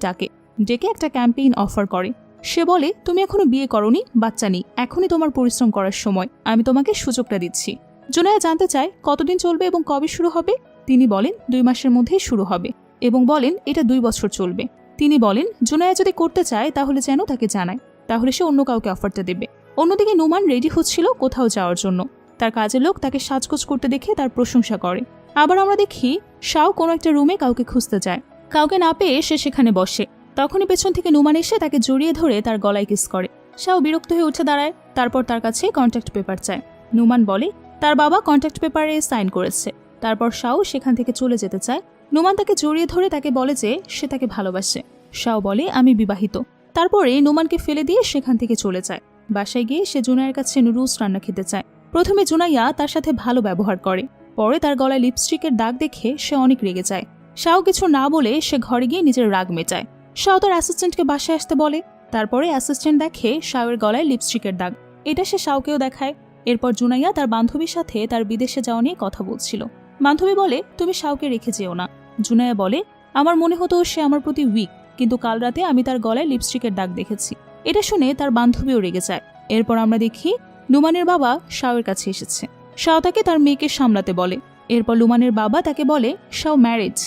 ডেকে একটা ক্যাম্পেইন অফার করে। সে বলে তুমি এখনো বিয়ে করনি, বাচ্চা নেই, এখনই তোমার পরিশ্রম করার সময়, আমি তোমাকে সুযোগটা দিচ্ছি। জুনাইয়া জানতে চায় কতদিন চলবে এবং কবে শুরু হবে। তিনি বলেন 2 মাসের মধ্যেই শুরু হবে, এবং বলেন এটা 2 বছর চলবে। তিনি বলেন জুনাইয়া যদি করতে চায় তাহলে যেন তাকে জানায়, তাহলে সে অন্য কাউকে অফারটা দেবে। অন্যদিকে নুমান রেডি হচ্ছিল কোথাও যাওয়ার জন্য। তার কাজের লোক তাকে সাজগোজ করতে দেখে তার প্রশংসা করে। আবার আমরা দেখি শাও কোনো একটা রুমে কাউকে খুঁজতে যায়। কাউকে না পেয়ে সে সেখানে বসে। তখনই পেছন থেকে নুমান এসে তাকে জড়িয়ে ধরে তার গলায় কিস করে। শাও বিরক্ত হয়ে উঠে দাঁড়ায়। তারপর তার কাছে কন্ট্যাক্ট পেপার চায়। নুমান বলে তার বাবা কন্ট্যাক্ট পেপারে সাইন করেছে। তারপর শাও সেখান থেকে চলে যেতে চায়। নুমান তাকে জড়িয়ে ধরে তাকে বলে যে সে তাকে ভালোবাসে। শাও বলে আমি বিবাহিত। তারপরে নুমানকে ফেলে দিয়ে সেখান থেকে চলে যায়। বাসায় গিয়ে সে জুনাইয়ের কাছে নুডলস রান্না খেতে চায়। প্রথমে জুনাইয়া তার সাথে ভালো ব্যবহার করে। পরে তার গলায় লিপস্টিকের দাগ দেখে সে অনেক রেগে যায়। শাও কিছু না বলে সে ঘরে গিয়ে নিজের রাগ মেটায়। শাও তার অ্যাসিস্ট্যান্টকে বাসায় আসতে বলে। তারপরে অ্যাসিস্ট্যান্ট দেখে শাওয়ের গলায় লিপস্টিকের দাগ। এটা সে শাওকেও দেখায়। এরপর জুনাইয়া তার বান্ধবীর সাথে তার বিদেশে যাওয়া নিয়ে কথা বলছিল। বান্ধবী বলে তুমি শাওকে রেখে যেও না। জুনাইয়া বলে আমার মনে হতো সে আমার প্রতি উইক, কিন্তু কাল রাতে আমি তার গলায় লিপস্টিকের দাগ দেখেছি। এটা শুনে তার বান্ধবীও রেগে যায়। এরপর আমরা দেখি লুমানের বাবা শাওয়ের কাছে এসেছে। শাও তাকে তার মেয়েকে সামলাতে বলে। এরপর লুমানের বাবা তাকে বলে শাও ম্যারেজ।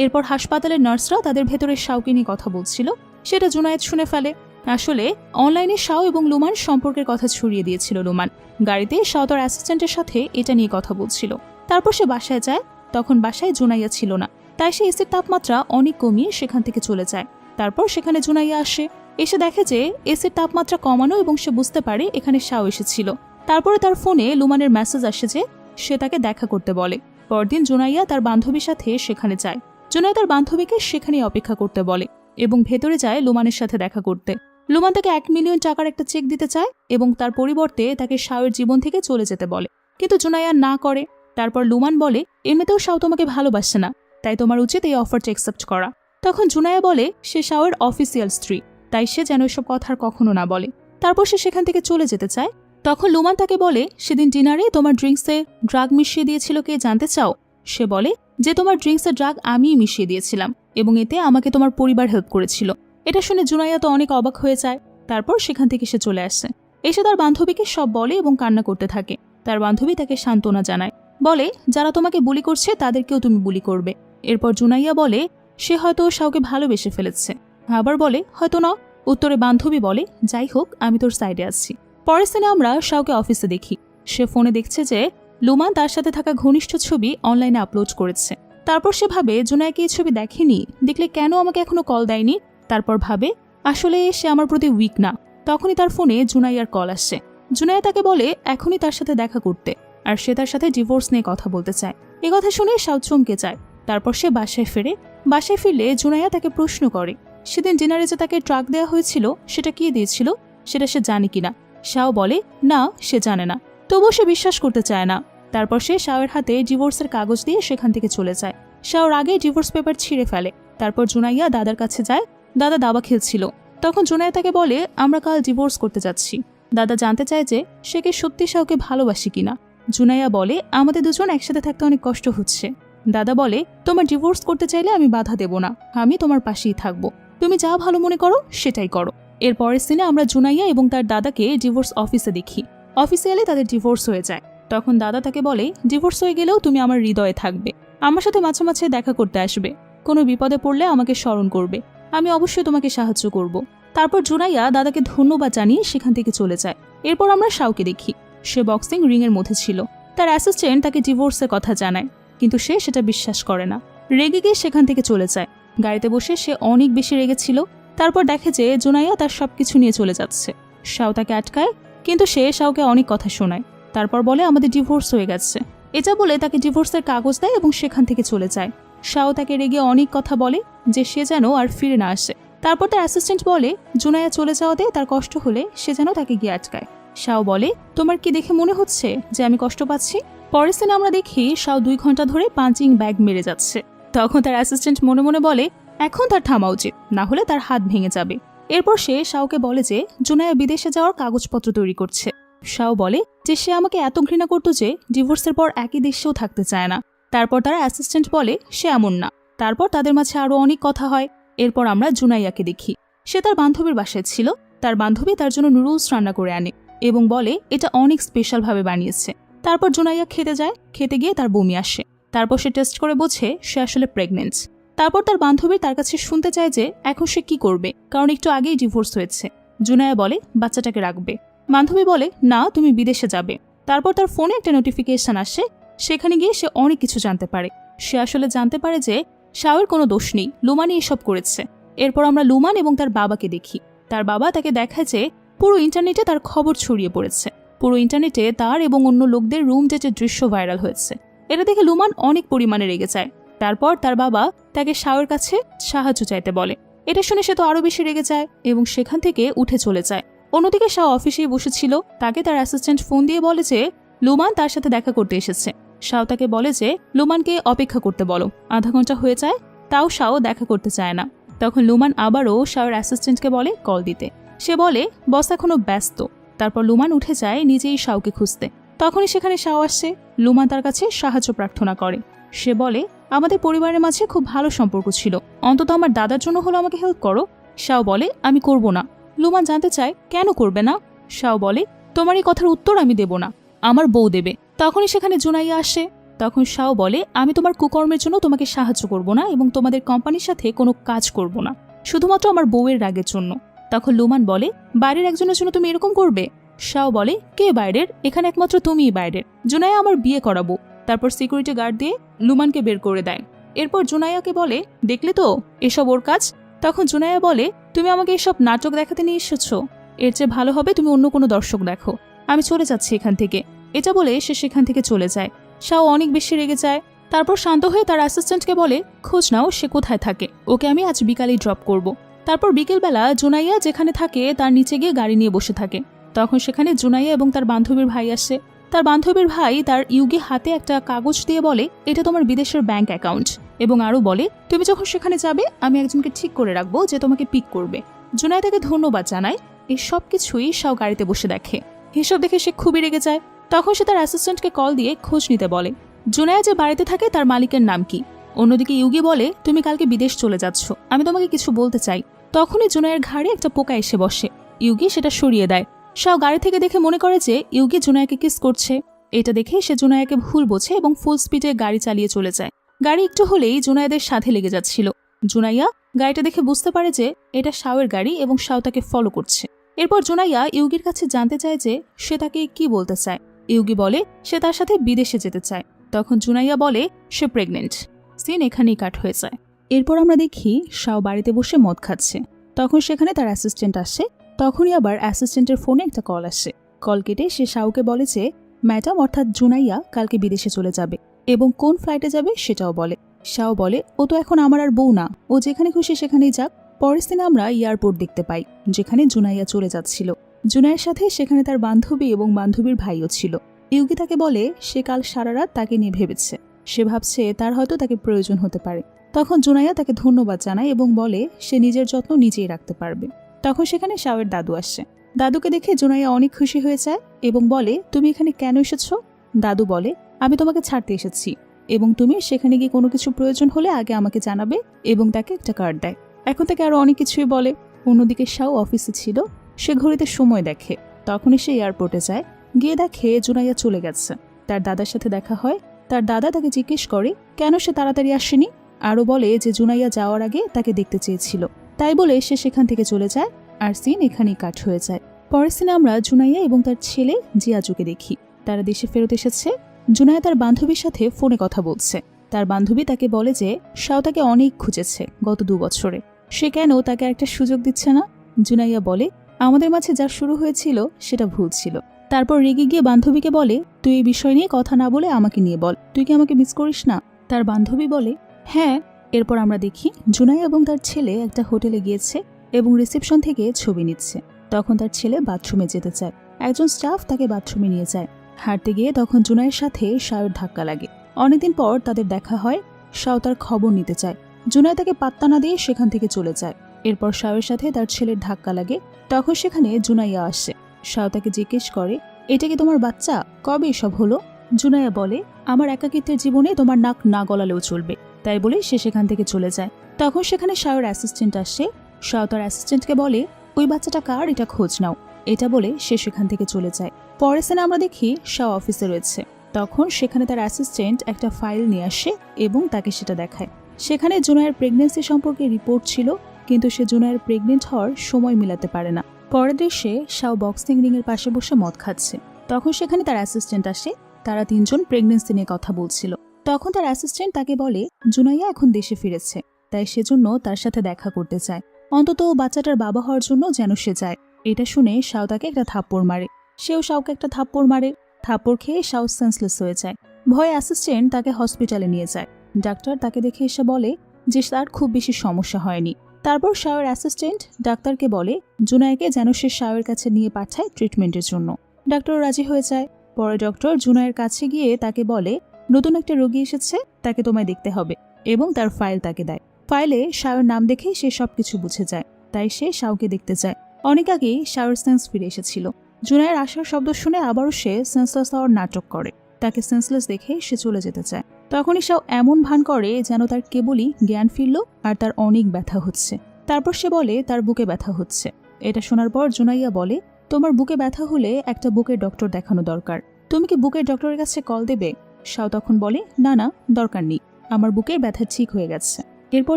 এরপর হাসপাতালের নার্সরা তাদের ভেতরে শাওকে নিয়ে কথা বলছিল, সেটা জুনায়েদ শুনে ফেলে। আসলে অনলাইনে শাও এবং লুমান সম্পর্কের কথা ছড়িয়ে দিয়েছিল লুমান। গাড়িতে শাও তার অ্যাসিস্ট্যান্টের সাথে এটা নিয়ে কথা বলছিল। তারপর সে বাসায় যায়। তখন বাসায় জুনাইয়া ছিল না। তাই সে এসির তাপমাত্রা অনেক কমিয়ে সেখান থেকে চলে যায়। তারপর সেখানে জুনাইয়া আসে, এসে দেখে যে এসির তাপমাত্রা কমানো এবং সে বুঝতে পারে এখানে শাও এসেছিল। তারপরে তার ফোনে লুমানের মেসেজ আসে যে সে তাকে দেখা করতে বলে। পরদিন জুনাইয়া তার বান্ধবীর সাথে সেখানে যায়। জুনাইয়া তার বান্ধবীকে সেখানেই অপেক্ষা করতে বলে এবং ভেতরে যায় লুমানের সাথে দেখা করতে। লুমান তাকে 1 মিলিয়ন টাকার একটা চেক দিতে চায় এবং তার পরিবর্তে তাকে শাওয়ের জীবন থেকে চলে যেতে বলে, কিন্তু জুনাইয়া না করে। তারপর লুমান বলে, এমনিতেও শাও তোমাকে ভালোবাসে না, তাই তোমার উচিত এই অফারটা অ্যাকসেপ্ট করা। তখন জুনাইয়া বলে সে শাওয়ের অফিসিয়াল স্ত্রী, তাই সে যেন এসব কথা কখনো না বলে। তারপর সে সেখান থেকে চলে যেতে চায়। তখন লুমান তাকে বলে, সেদিন ডিনারে তোমার ড্রিঙ্কসে ড্রাগ মিশিয়ে দিয়েছিল কে জানতে চাও? সে বলে যে তোমার ড্রিঙ্কসে ড্রাগ আমিই মিশিয়ে দিয়েছিলাম এবং এতে আমাকে তোমার পরিবার হেল্প করেছিল। এটা শুনে জুনাইয়া তো অনেক অবাক হয়ে যায়। তারপর সেখান থেকে সে চলে আসে, এসে তার বান্ধবীকে সব বলে এবং কান্না করতে থাকে। তার বান্ধবী তাকে সান্ত্বনা জানায়, বলে যারা তোমাকে বুলি করছে তাদেরকেও তুমি বুলি করবে। এরপর জুনাইয়া বলে সে হয়তো শাওকে ভালোবেসে ফেলেছে, আবার বলে হয়তো না। উত্তরে বান্ধবী বলে যাই হোক, আমি তোর সাইডে আছি। পরের দিনে আমরা শাওকে অফিসে দেখি। সে ফোনে দেখছে যে লুমান তার সাথে থাকা ঘনিষ্ঠ ছবি অনলাইনে আপলোড করেছে। তারপর সে ভাবে জুনাইয়াকে এই ছবি দেখেনি, দেখলে কেন আমাকে এখনো কল দেয়নি। তারপর ভাবে আসলে সে আমার প্রতি উইক না। তখনই তার ফোনে জুনাইয়ার কল আসে। জুনাইয়া তাকে বলে এখনই তার সাথে দেখা করতে, আর সে তার সাথে ডিভোর্স নিয়ে কথা বলতে চায়। এ কথা শুনে শাও চমকে যায়। তারপর সে বাসায় ফেরে। বাসায় ফিরলে জুনাইয়া তাকে প্রশ্ন করে সেদিন ডিনারে যে তাকে ট্রাক দেওয়া হয়েছিল সেটা কে দিয়েছিল, সেটা সে জানে কিনা। শাও বলে না, সে জানে না। তবুও সে বিশ্বাস করতে চায় না। তারপর সে শাওয়ের হাতে ডিভোর্সের কাগজ দিয়ে সেখান থেকে চলে যায়। শাওর আগে ডিভোর্স পেপার ছিঁড়ে ফেলে। তারপর জুনাইয়া দাদার কাছে যায়। দাদা দাবা খেলছিল। তখন জুনাইয়া তাকে বলে আমরা কাল ডিভোর্স করতে যাচ্ছি। দাদা জানতে চায় যে সে কি সত্যি শাওকে ভালোবাসি কিনা। জুনাইয়া বলে আমাদের দুজন একসাথে থাকতে অনেক কষ্ট হচ্ছে। দাদা বলে তোমার ডিভোর্স করতে চাইলে আমি বাধা দেব না, আমি তোমার পাশেই থাকবো, তুমি যা ভালো মনে করো সেটাই করো। এর পরের দিনে আমরা জুনাইয়া এবং তার দাদাকে ডিভোর্স অফিসে দেখি। অফিসিয়ালি তাদের ডিভোর্স হয়ে যায়। তখন দাদা তাকে বলে ডিভোর্স হয়ে গেলেও তুমি আমার হৃদয়ে থাকবে, আমার সাথে মাঝে মাঝে দেখা করতে আসবে, কোনো বিপদে পড়লে আমাকে স্মরণ করবে, আমি অবশ্যই তোমাকে সাহায্য করব। তারপর জুনাইয়া দাদাকে ধন্যবাদ জানিয়ে সেখান থেকে চলে যায়। এরপর আমরা শাওকে দেখি। সে বক্সিং রিংয়ের মধ্যে ছিল। তার অ্যাসিস্ট্যান্ট তাকে ডিভোর্সের কথা জানায়, কিন্তু সে সেটা বিশ্বাস করে না। রেগে গিয়ে সেখান থেকে চলে যায়। গাড়িতে বসে সে অনেক বেশি রেগেছিল। তারপর দেখে যে জুনাইয়া তার সবকিছু নিয়ে চলে যাচ্ছে। শাও তাকে আটকায়, কিন্তু সে শাওকে অনেক কথা শোনায়। তারপর বলে আমাদের ডিভোর্স হয়ে গেছে। এটা বলে তাকে ডিভোর্সের কাগজ দেয় এবং সেখান থেকে চলে যায়। শাও তাকে রেগে অনেক কথা বলে যে সে যেন আর ফিরে না আসে। তারপর তার অ্যাসিস্ট্যান্ট বলে জুনাইয়া চলে যাওয়াতে তার কষ্ট হলে সে যেন তাকে গিয়ে আটকায়। শাও বলে তোমার কি দেখে মনে হচ্ছে যে আমি কষ্ট পাচ্ছি? পরের দিনে আমরা দেখি শাও 2 ঘন্টা ধরে পাঞ্চিং ব্যাগ মেরে যাচ্ছে। তখন তার অ্যাসিস্ট্যান্ট মনে মনে বলে এখন তার থামা উচিত, না হলে তার হাত ভেঙে যাবে। এরপর সে শাওকে বলে যে জুনাইয়া বিদেশে যাওয়ার কাগজপত্র তৈরি করছে। শাও বলে যে সে আমাকে এত ঘৃণা করতো যে ডিভোর্সের পর একই দেশেও থাকতে চায় না। তারপর তার অ্যাসিস্ট্যান্ট বলে সে এমন না। তারপর তাদের মাঝে আরো অনেক কথা হয়। এরপর আমরা জুনাইয়াকে দেখি। সে তার বান্ধবীর বাসায় ছিল। তার বান্ধবী তার জন্য নুডলস রান্না করে আনে এবং বলে এটা অনেক স্পেশাল ভাবে বানিয়েছে। তারপর জুনাইয়া খেতে যায়। খেতে গিয়ে তার বমি আসে। তারপর সে টেস্ট করে বোঝে সে আসলে প্রেগনেন্ট। তারপর তার বান্ধবী তার কাছে শুনতে চায় যে এখন সে কি করবে, কারণ একটু আগেই ডিভোর্স হয়েছে। জুনাইয়া বলে বাচ্চাটাকে রাখবে। বান্ধবী বলে না, তুমি বিদেশে যাবে। তারপর তার ফোনে একটা নোটিফিকেশন আসে। সেখানে গিয়ে সে অনেক কিছু জানতে পারে। সে আসলে জানতে পারে যে শাওয়ের কোনো দোষ নেই, লুমানই এসব করেছে। এরপর আমরা লুমান এবং তার বাবাকে দেখি। তার বাবা তাকে দেখায় যে পুরো ইন্টারনেটে তার খবর ছড়িয়ে পড়েছে। পুরো ইন্টারনেটে তার এবং অন্য লোকদের রুম ডেটের দৃশ্য ভাইরাল হয়েছে। এটা দেখে লুমান অনেক পরিমাণে রেগে যায়। তারপর তার বাবা তাকে শাওয়ের কাছে সাহায্য চাইতে বলে। এটা শুনে সে তো আরো বেশি রেগে যায় এবং সেখান থেকে উঠে চলে যায়। অন্যদিকে শাও অফিসেই বসেছিল। তাকে তার অ্যাসিস্ট্যান্ট ফোন দিয়ে বলে যে লুমান তার সাথে দেখা করতে এসেছে। শাও তাকে বলে যে লুমানকে অপেক্ষা করতে বলো। আধা ঘন্টা হয়ে যায়, তাও শাও দেখা করতে চায় না। তখন লুমান আবারও শাওয়ের অ্যাসিস্ট্যান্টকে বলে কল দিতে। সে বলে বস এখনো ব্যস্ত। তারপর লুমান উঠে যায় নিজেই শাওকে খুঁজতে। তখনই সেখানে শাও আসছে। লুমান তার কাছে সাহায্য প্রার্থনা করে। সে বলে আমাদের পরিবারের মাঝে খুব ভালো সম্পর্ক ছিল, অন্তত আমার দাদার জন্য হলো আমাকে হেল্প করো। শাও বলে আমি করব না। লুমান জানতে চায় কেন করবে না। শাও বলে তোমার এই কথার উত্তর আমি দেব না, আমার বউ দেবে। তখনই সেখানে জুনাইয়া আসে। তখন শাও বলে আমি তোমার কুকর্মের জন্য তোমাকে সাহায্য করব না এবং তোমাদের কোম্পানির সাথে কোনো কাজ করব না, শুধুমাত্র আমার বউয়ের রাগের জন্য। তখন লুমান বলে বাইরের একজনের জন্য তুমি এরকম করবে? শাও বলে কে বাইরের? এখানে একমাত্র তুমিই বাইরের। জুনাইয়া আমার বিয়ে করাবো। তারপর সিকিউরিটি গার্ড দিয়ে লুমানকে বের করে দেয়। এরপর জুনাইয়াকে বলে, দেখলে তো এসব ওর কাজ। তখন জুনাইয়া বলে, তুমি আমাকে এসব নাটক দেখাতে নিয়ে এসেছো, এর চেয়ে ভালো হবে তুমি অন্য কোনো দর্শক দেখো, আমি চলে যাচ্ছি এখান থেকে। এটা বলে সে সেখান থেকে চলে যায়। শাও অনেক বেশি রেগে যায়। তারপর শান্ত হয়ে তার অ্যাসিস্ট্যান্টকে বলে, খোঁজ নাও সে কোথায় থাকে, ওকে আমি আজ বিকালেই ড্রপ করব। তারপর বিকেলবেলা জুনাইয়া যেখানে থাকে তার নিচে গিয়ে গাড়ি নিয়ে বসে থাকে। তখন সেখানে জুনাইয়া এবং তার বান্ধবীর ভাই আসে। তার বান্ধবীর ভাই তার ইউগি হাতে একটা কাগজ দিয়ে বলে, এটা তোমার বিদেশের ব্যাংক অ্যাকাউন্ট, এবং আরও বলে, তুমি যখন সেখানে যাবে আমি একজনকে ঠিক করে রাখবো যে তোমাকে পিক করবে। জুনাইয়া তাকে ধন্যবাদ জানায়। এই সব কিছুই শাও গাড়িতে বসে দেখে। এসব দেখে সে খুবই রেগে যায়। তখন সে তার অ্যাসিস্ট্যান্টকে কল দিয়ে খোঁজ নিতে বলে, জুনাইয়া যে বাড়িতে থাকে তার মালিকের নাম কি। অন্যদিকে ইউগি বলে, তুমি কালকে বিদেশ চলে যাচ্ছ, আমি তোমাকে কিছু বলতে চাই। তখনই জুনাইয়ের ঘাড়ে একটা পোকা এসে বসে। ইউগি সেটা সরিয়ে দেয়। শাও গাড়ি থেকে দেখে মনে করে যে ইউগি জুনাইয়াকে কিস করছে। এটা দেখে সে জুনাইয়াকে ভুল বোঝে এবং ফুল স্পিডে গাড়ি চালিয়ে চলে যায়। গাড়ি একটু হলেই জুনাইয়াদের সাথে লেগে যাচ্ছিল। জুনাইয়া গাড়িটা দেখে বুঝতে পারে যে এটা শাওয়ের গাড়ি এবং শাও তাকে ফলো করছে। এরপর জুনাইয়া ইউগির কাছে জানতে চায় যে সে তাকে কি বলতে চায়। ইউগি বলে সে তার সাথে বিদেশে যেতে চায়। তখন জুনাইয়া বলে সে প্রেগনেন্ট। সিন এখানেই কাট হয়ে যায়। এরপর আমরা দেখি শাও বাড়িতে বসে মদ খাচ্ছে। তখন সেখানে তার অ্যাসিস্ট্যান্ট আসে। তখনই আবার অ্যাসিস্ট্যান্টের ফোনে একটা কল আসে। কল কেটে সে শাওকে বলে যে ম্যাডাম অর্থাৎ জুনাইয়া কালকে বিদেশে চলে যাবে এবং কোন ফ্লাইটে যাবে সেটাও বলে। শাও বলে, ও তো এখন আমার আর বউ না, ও যেখানে খুশি সেখানেই যাক। পরের দিনে আমরা এয়ারপোর্ট দেখতে পাই যেখানে জুনাইয়া চলে যাচ্ছিল। জুনাইয়ের সাথে সেখানে তার বান্ধবী এবং বান্ধবীর ভাইও ছিল। ইউগি তাকে বলে সে কাল সারা রাত তাকে নিয়ে ভেবেছে, সে ভাবছে তার হয়তো তাকে প্রয়োজন হতে পারে। তখন জুনাইয়া তাকে ধন্যবাদ জানায় এবং বলে সে নিজের যত্ন নিজেই রাখতে পারবে। তখন সেখানে শাওয়ের দাদু আসে। দাদুকে দেখে জুনাইয়া অনেক খুশি হয়ে যায় এবং বলে, তুমি এখানে কেন এসেছো? দাদু বলে, আমি তোমাকে ছাড়তে এসেছি এবং তুমি সেখানে গিয়ে কোনো কিছু প্রয়োজন হলে আগে আমাকে জানাবে, এবং তাকে একটা কার্ড দেয়। এখন তাকে আরো অনেক কিছুই বলে। অন্যদিকে শাও অফিসে ছিল। সে ঘড়িতে সময় দেখে। তখনই সে এয়ারপোর্টে যায়। গিয়ে দেখে জুনাইয়া চলে গেছে। তার দাদার সাথে দেখা হয়। তার দাদা তাকে জিজ্ঞেস করে কেন সে তাড়াতাড়ি আসেনি। আরও বলে যে জুনাইয়া যাওয়ার আগে তাকে দেখতে চেয়েছিল, তাই বলে সে সেখান থেকে চলে যায়। আর সিন এখানেই কাট হয়ে যায়। পরের সিনে আমরা জুনাইয়া এবং তার ছেলে জিয়াজুকে দেখি। তারা দেশে ফেরত এসেছে। জুনাইয়া তার বান্ধবীর সাথে ফোনে কথা বলছে। তার বান্ধবী তাকে বলে যে শাও তাকে অনেক খুঁজেছে গত 2 বছরে, সে কেন তাকে একটা সুযোগ দিচ্ছে না। জুনাইয়া বলে, আমাদের মাঝে যা শুরু হয়েছিল সেটা ভুল ছিল। তারপর রেগে গিয়ে বান্ধবীকে বলে, তুই এই বিষয় নিয়ে কথা না বলে আমাকে নিয়ে বল, তুই কি আমাকে মিস করিস না? তার বান্ধবী বলে, হ্যাঁ। এরপর আমরা দেখি জুনাইয়া এবং তার ছেলে একটা হোটেলে গিয়েছে এবং রিসেপশন থেকে ছবি নিচ্ছে। তখন তার ছেলে বাথরুমে যেতে চায়। একজন স্টাফ তাকে বাথরুমে নিয়ে যায়। হাঁটতে গিয়ে তখন জুনাইয়ের সাথে শাওয়ের ধাক্কা লাগে। অনেকদিন পর তাদের দেখা হয়। শাও তার খবর নিতে চায়। জুনাই তাকে পাত্তা না দিয়ে সেখান থেকে চলে যায়। এরপর শাওয়ের সাথে তার ছেলের ধাক্কা লাগে। তখন সেখানে জুনাইয়া আসে। শাও তাকে জিজ্ঞেস করে, এটা কি তোমার বাচ্চা? কবে এসব হলো? জুনাইয়া বলে, আমার একাকিত্বের জীবনে তোমার নাক না গলালেও চলবে। তাই বলে সে সেখান থেকে চলে যায়। তখন সেখানে শাওয়ের অ্যাসিস্ট্যান্ট আসে। শাও তার অ্যাসিস্ট্যান্টকে বলে, ওই বাচ্চাটা কার, এটা খোঁজ নাও। এটা বলে সে সেখান থেকে চলে যায়। পরের সিনে আমরা দেখি শাও অফিসে রয়েছে। তখন সেখানে তার অ্যাসিস্ট্যান্ট একটা ফাইল নিয়ে আসে এবং তাকে সেটা দেখায়। সেখানে জুনাইয়ের প্রেগন্যান্সি সম্পর্কে রিপোর্ট ছিল, কিন্তু সে জুনাইয়ের প্রেগনেন্ট হওয়ার সময় মিলাতে পারে না। পরের দৃশ্যে শাও বক্সিং রিংয়ের পাশে বসে মদ খাচ্ছে। তখন সেখানে তার অ্যাসিস্ট্যান্ট আসে। তারা 3 জন প্রেগনেন্সি নিয়ে কথা বলছিল। তখন তার অ্যাসিস্ট্যান্ট তাকে বলে জুনাইয়া এখন দেশে ফিরেছে, তাই সেজন্য তার সাথে দেখা করতে চায়, অন্তত বাচ্চাটার বাবা হওয়ার জন্য যেন সে যায়। এটা শুনে শাও তাকে একটা থাপ্পড় মারে। সেও শাওকে একটা থাপ্পড় মারে। থাপ্পড় খেয়ে শাও সেন্সলেস হয়ে যায়। ভয়ে অ্যাসিস্ট্যান্ট তাকে হসপিটালে নিয়ে যায়। ডাক্তার তাকে দেখে এসে বলে যে তার খুব বেশি সমস্যা হয়নি। তারপর শাওয়ের অ্যাসিস্ট্যান্ট ডাক্তারকে বলে জুনাইয়াকে যেন সে শাওয়ের কাছে নিয়ে পাঠায় ট্রিটমেন্টের জন্য। ডাক্তারও রাজি হয়ে যায়। পরে ডক্টর জুনাইয়ের কাছে গিয়ে তাকে বলে, নতুন একটা রোগী এসেছে, তাকে তোমায় দেখতে হবে, এবং তার ফাইল তাকে দেয়। ফাইলে শাওয়ের নাম দেখে সে সবকিছু বুঝে যায়। তাই সে শাওকে দেখতে যায়। অনেক আগেই শাওয়ের সেন্স ফিরে এসেছিল। জুনাইয়ের আসার শব্দ শুনে আবারও সে সেন্সলেস হওয়ার নাটক করে। তাকে সেন্সলেস দেখে সে চলে যেতে চায়। তখনই শাও এমন ভান করে যেন তার কেবলই জ্ঞান ফিরল আর তার অনেক ব্যথা হচ্ছে। তারপর সে বলে তার বুকে ব্যথা হচ্ছে। এটা শোনার পর জুনাইয়া বলে, তোমার বুকে ব্যথা হলে একটা বুকের ডক্টর দেখানো দরকার, তুমি কি বুকের ডক্টরের কাছে কল দেবে? শাও তখন বলে, না না, দরকার নেই, আমার বুকের ব্যথা ঠিক হয়ে গেছে। এরপর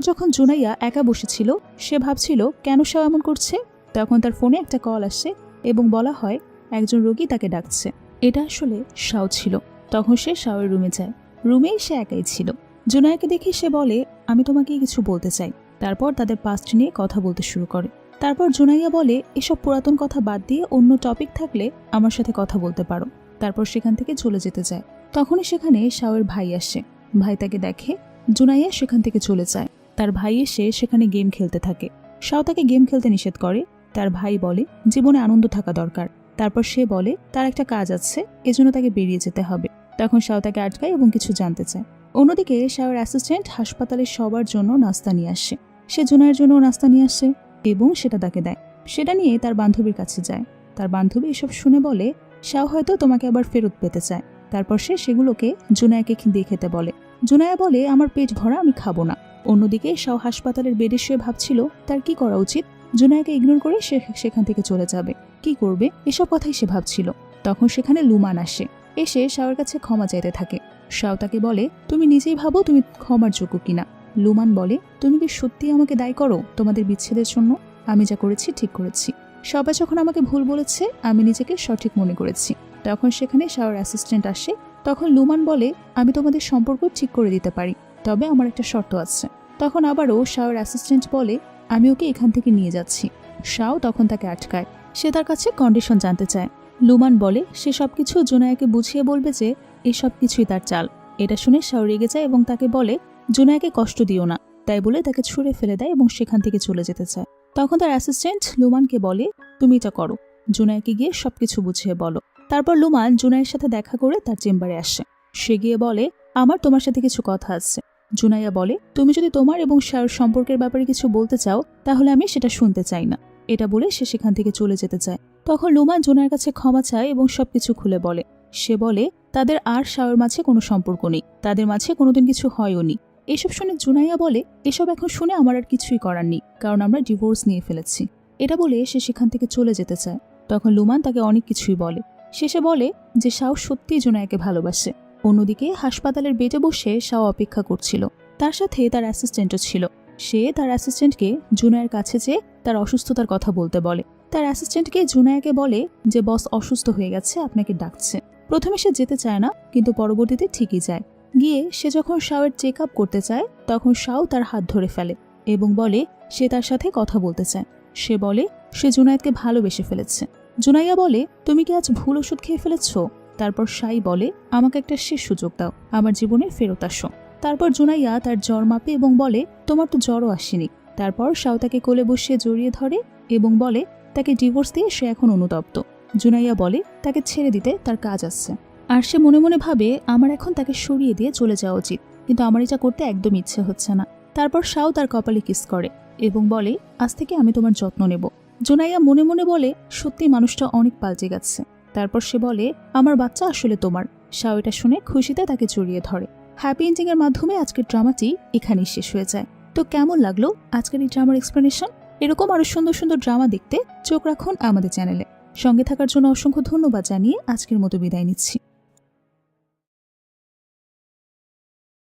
যখন জুনাইয়া একা বসেছিল, সে ভাবছিল কেন শাও এমন করছে। তখন তার ফোনে একটা কল আসে এবং বলা হয় একজন রোগী তাকে ডাকছে। এটা আসলে শাও ছিল। তখন সে শাওয়ের রুমে যায়। রুমেই সে একাই ছিল। জুনায়াকে দেখে সে বলে, আমি তোমাকে কিছু বলতে চাই। তারপর তাদের পাস্ট নিয়ে কথা বলতে শুরু করে। তারপর জুনাইয়া বলে, এসব পুরাতন কথা বাদ দিয়ে অন্য টপিক থাকলে আমার সাথে কথা বলতে পারো। তারপর সেখান থেকে চলে যেতে চায়। তখনই সেখানে শাওয়ের ভাই আসে। ভাই তাকে দেখে। জুনাইয়া সেখান থেকে চলে যায়। তার ভাই এসে সেখানে গেম খেলতে থাকে। শাও তাকে গেম খেলতে নিষেধ করে। তার ভাই বলে, জীবনে আনন্দ থাকা দরকার। তারপর সে বলে তার একটা কাজ আছে, এজন্য তাকে বেরিয়ে যেতে হবে। তখন শাও তাকে আটকায় এবং কিছু জানতে চায়। অন্যদিকে শাওয়ের অ্যাসিস্ট্যান্ট হাসপাতালে সবার জন্য নাস্তা নিয়ে আসে। সে জুনাইয়ের জন্য নাস্তা নিয়ে আসে এবং সেটা তাকে দেয়। সেটা নিয়ে তার বান্ধবীর কাছে যায়। তার বান্ধবী এসব শুনে বলে, শাও হয়তো তোমাকে আবার ফেরত পেতে চায়। তারপর সে সেগুলোকে জুনাইয়াকে দিয়ে খেতে বলে। জুনাইয়া বলে, আমার পেট ভরা, আমি খাবো না। অন্যদিকে শাও হাসপাতালের বেডে শুয়ে ভাবছিল তার কি করা উচিত। জুনাইয়াকে ইগনোর করে সে সেখান থেকে চলে যাবে। কি করবে এসব কথাই সে ভাবছিল। তখন সেখানে লুমান আসে। এসে শাওয়ের কাছে ক্ষমা চাইতে থাকে। শাও তাকে বলে, তুমি নিজেই ভাবো তুমি ক্ষমার যোগ্য কিনা। লুমান বলে, তুমি কি সত্যি আমাকে দায়ী করো তোমাদের বিচ্ছেদের জন্য? আমি যা করেছি ঠিক করেছি। সবাই যখন আমাকে ভুল বলেছে আমি নিজেকে সঠিক মনে করেছি। তখন সেখানে শাওয়ের অ্যাসিস্ট্যান্ট আসে। তখন লুমান বলে, আমি তোমাদের সম্পর্ক ঠিক করে দিতে পারি, তবে আমার একটা শর্ত আছে। তখন আবারও শাওয়ের অ্যাসিস্ট্যান্ট বলে, আমি ওকে এখান থেকে নিয়ে যাচ্ছি। শাও তখন তাকে আটকায়। সে তার কাছে কন্ডিশন জানতে চায়। লুমান বলে সে সবকিছু জুনাইয়াকে বুঝিয়ে বলবে যে এই সব কিছুই তার চাল। এটা শুনে শাও রেগে যায় এবং তাকে বলে, জুনাইয়াকে কষ্ট দিও না। তাই বলে তাকে ছুঁড়ে ফেলে দেয় এবং সেখান থেকে চলে যেতে চায়। তখন তার অ্যাসিস্ট্যান্ট লুমানকে বলে, তুমি এটা করো, জুনাইয়াকে গিয়ে সবকিছু বুঝিয়ে বলো। তারপর লুমান জুনাইয়ের সাথে দেখা করে তার চেম্বারে আসে। সে গিয়ে বলে, আমার তোমার সাথে কিছু কথা আছে। জুনাইয়া বলে, তুমি যদি তোমার এবং শাওর সম্পর্কের ব্যাপারে কিছু বলতে চাও তাহলে আমি সেটা শুনতে চাই না। এটা বলে সে সেখান থেকে চলে যেতে চায়। তখন লুমান জুনাইয়ের কাছে ক্ষমা চায় এবং সবকিছু খুলে বলে। সে বলে তাদের আর শাওর মাঝে কোনো সম্পর্ক নেই, তাদের মাঝে কোনোদিন কিছু হয়ও নি। এসব শুনে জুনাইয়া বলে, এসব এখন শুনে আমার আর কিছুই করার নেই, কারণ আমরা ডিভোর্স নিয়ে ফেলেছি। এটা বলে সে সেখান থেকে চলে যেতে চায়। তখন লুমান তাকে অনেক কিছুই বলে। শেষে বলে যে শাও সত্যিই জুনাইয়াকে ভালোবাসে। অন্যদিকে হাসপাতালের বেডে বসে শাও অপেক্ষা করছিল। তার সাথে তার অ্যাসিস্ট্যান্টও ছিল। সে তার অ্যাসিস্ট্যান্টকে জুনাইয়ের কাছে যেয়ে তার অসুস্থতার কথা বলতে বলে। তার অ্যাসিস্ট্যান্টকে জুনাইয়াকে বলে যে বস অসুস্থ হয়ে গেছে, আপনাকে ডাকছে। প্রথমে সে যেতে চায় না, কিন্তু পরবর্তীতে ঠিকই যায়। গিয়ে সে যখন শাওয়ের চেক আপ করতে চায় তখন শাও তার হাত ধরে ফেলে এবং বলে সে তার সাথে কথা বলতে চায়। সে বলে সে জুনায়েদকে ভালোবেসে ফেলেছে। জুনাইয়া বলে, তুমি কি আজ ভুল ওষুধ খেয়ে ফেলেছ? তারপর শাই বলে, আমাকে একটা শেষ সুযোগ দাও, আমার জীবনে ফেরত আসো। তারপর জুনাইয়া তার জ্বর মাপে এবং বলে, তোমার তো জ্বরও আসেনি। তারপর শাও তাকে কোলে বসিয়ে জড়িয়ে ধরে এবং বলে তাকে ডিভোর্স দিয়ে সে এখন অনুতপ্ত। জুনাইয়া বলে তাকে ছেড়ে দিতে তার কাজ আছে। আর সে মনে মনে ভাবে আমার এখন তাকে সরিয়ে দিয়ে চলে যাওয়া উচিত, কিন্তু আমার এটা করতে একদম ইচ্ছে হচ্ছে না। তারপর শাও তার কপালে কিস করে এবং বলে, আজ থেকে আমি তোমার যত্ন নেব। জুনাইয়া মনে মনে বলে, সত্যি মানুষটা অনেক পাল্টে গেছে। তারপর সে বলে, আমার বাচ্চা আসলে তোমার। শাও এটা শুনে খুশিতে তাকে জড়িয়ে ধরে। হ্যাপি এন্ডিং এর মাধ্যমে আজকের ড্রামাটি এখানেই শেষ হয়ে যায়। তো কেমন লাগলো আজকের এই ড্রামার এক্সপ্লেনেশন? এরকম আরো সুন্দর সুন্দর ড্রামা দেখতে চোখ রাখুন আমাদের চ্যানেলে। সঙ্গে থাকার জন্য অসংখ্য ধন্যবাদ জানিয়ে আজকের মতো বিদায় নিচ্ছি।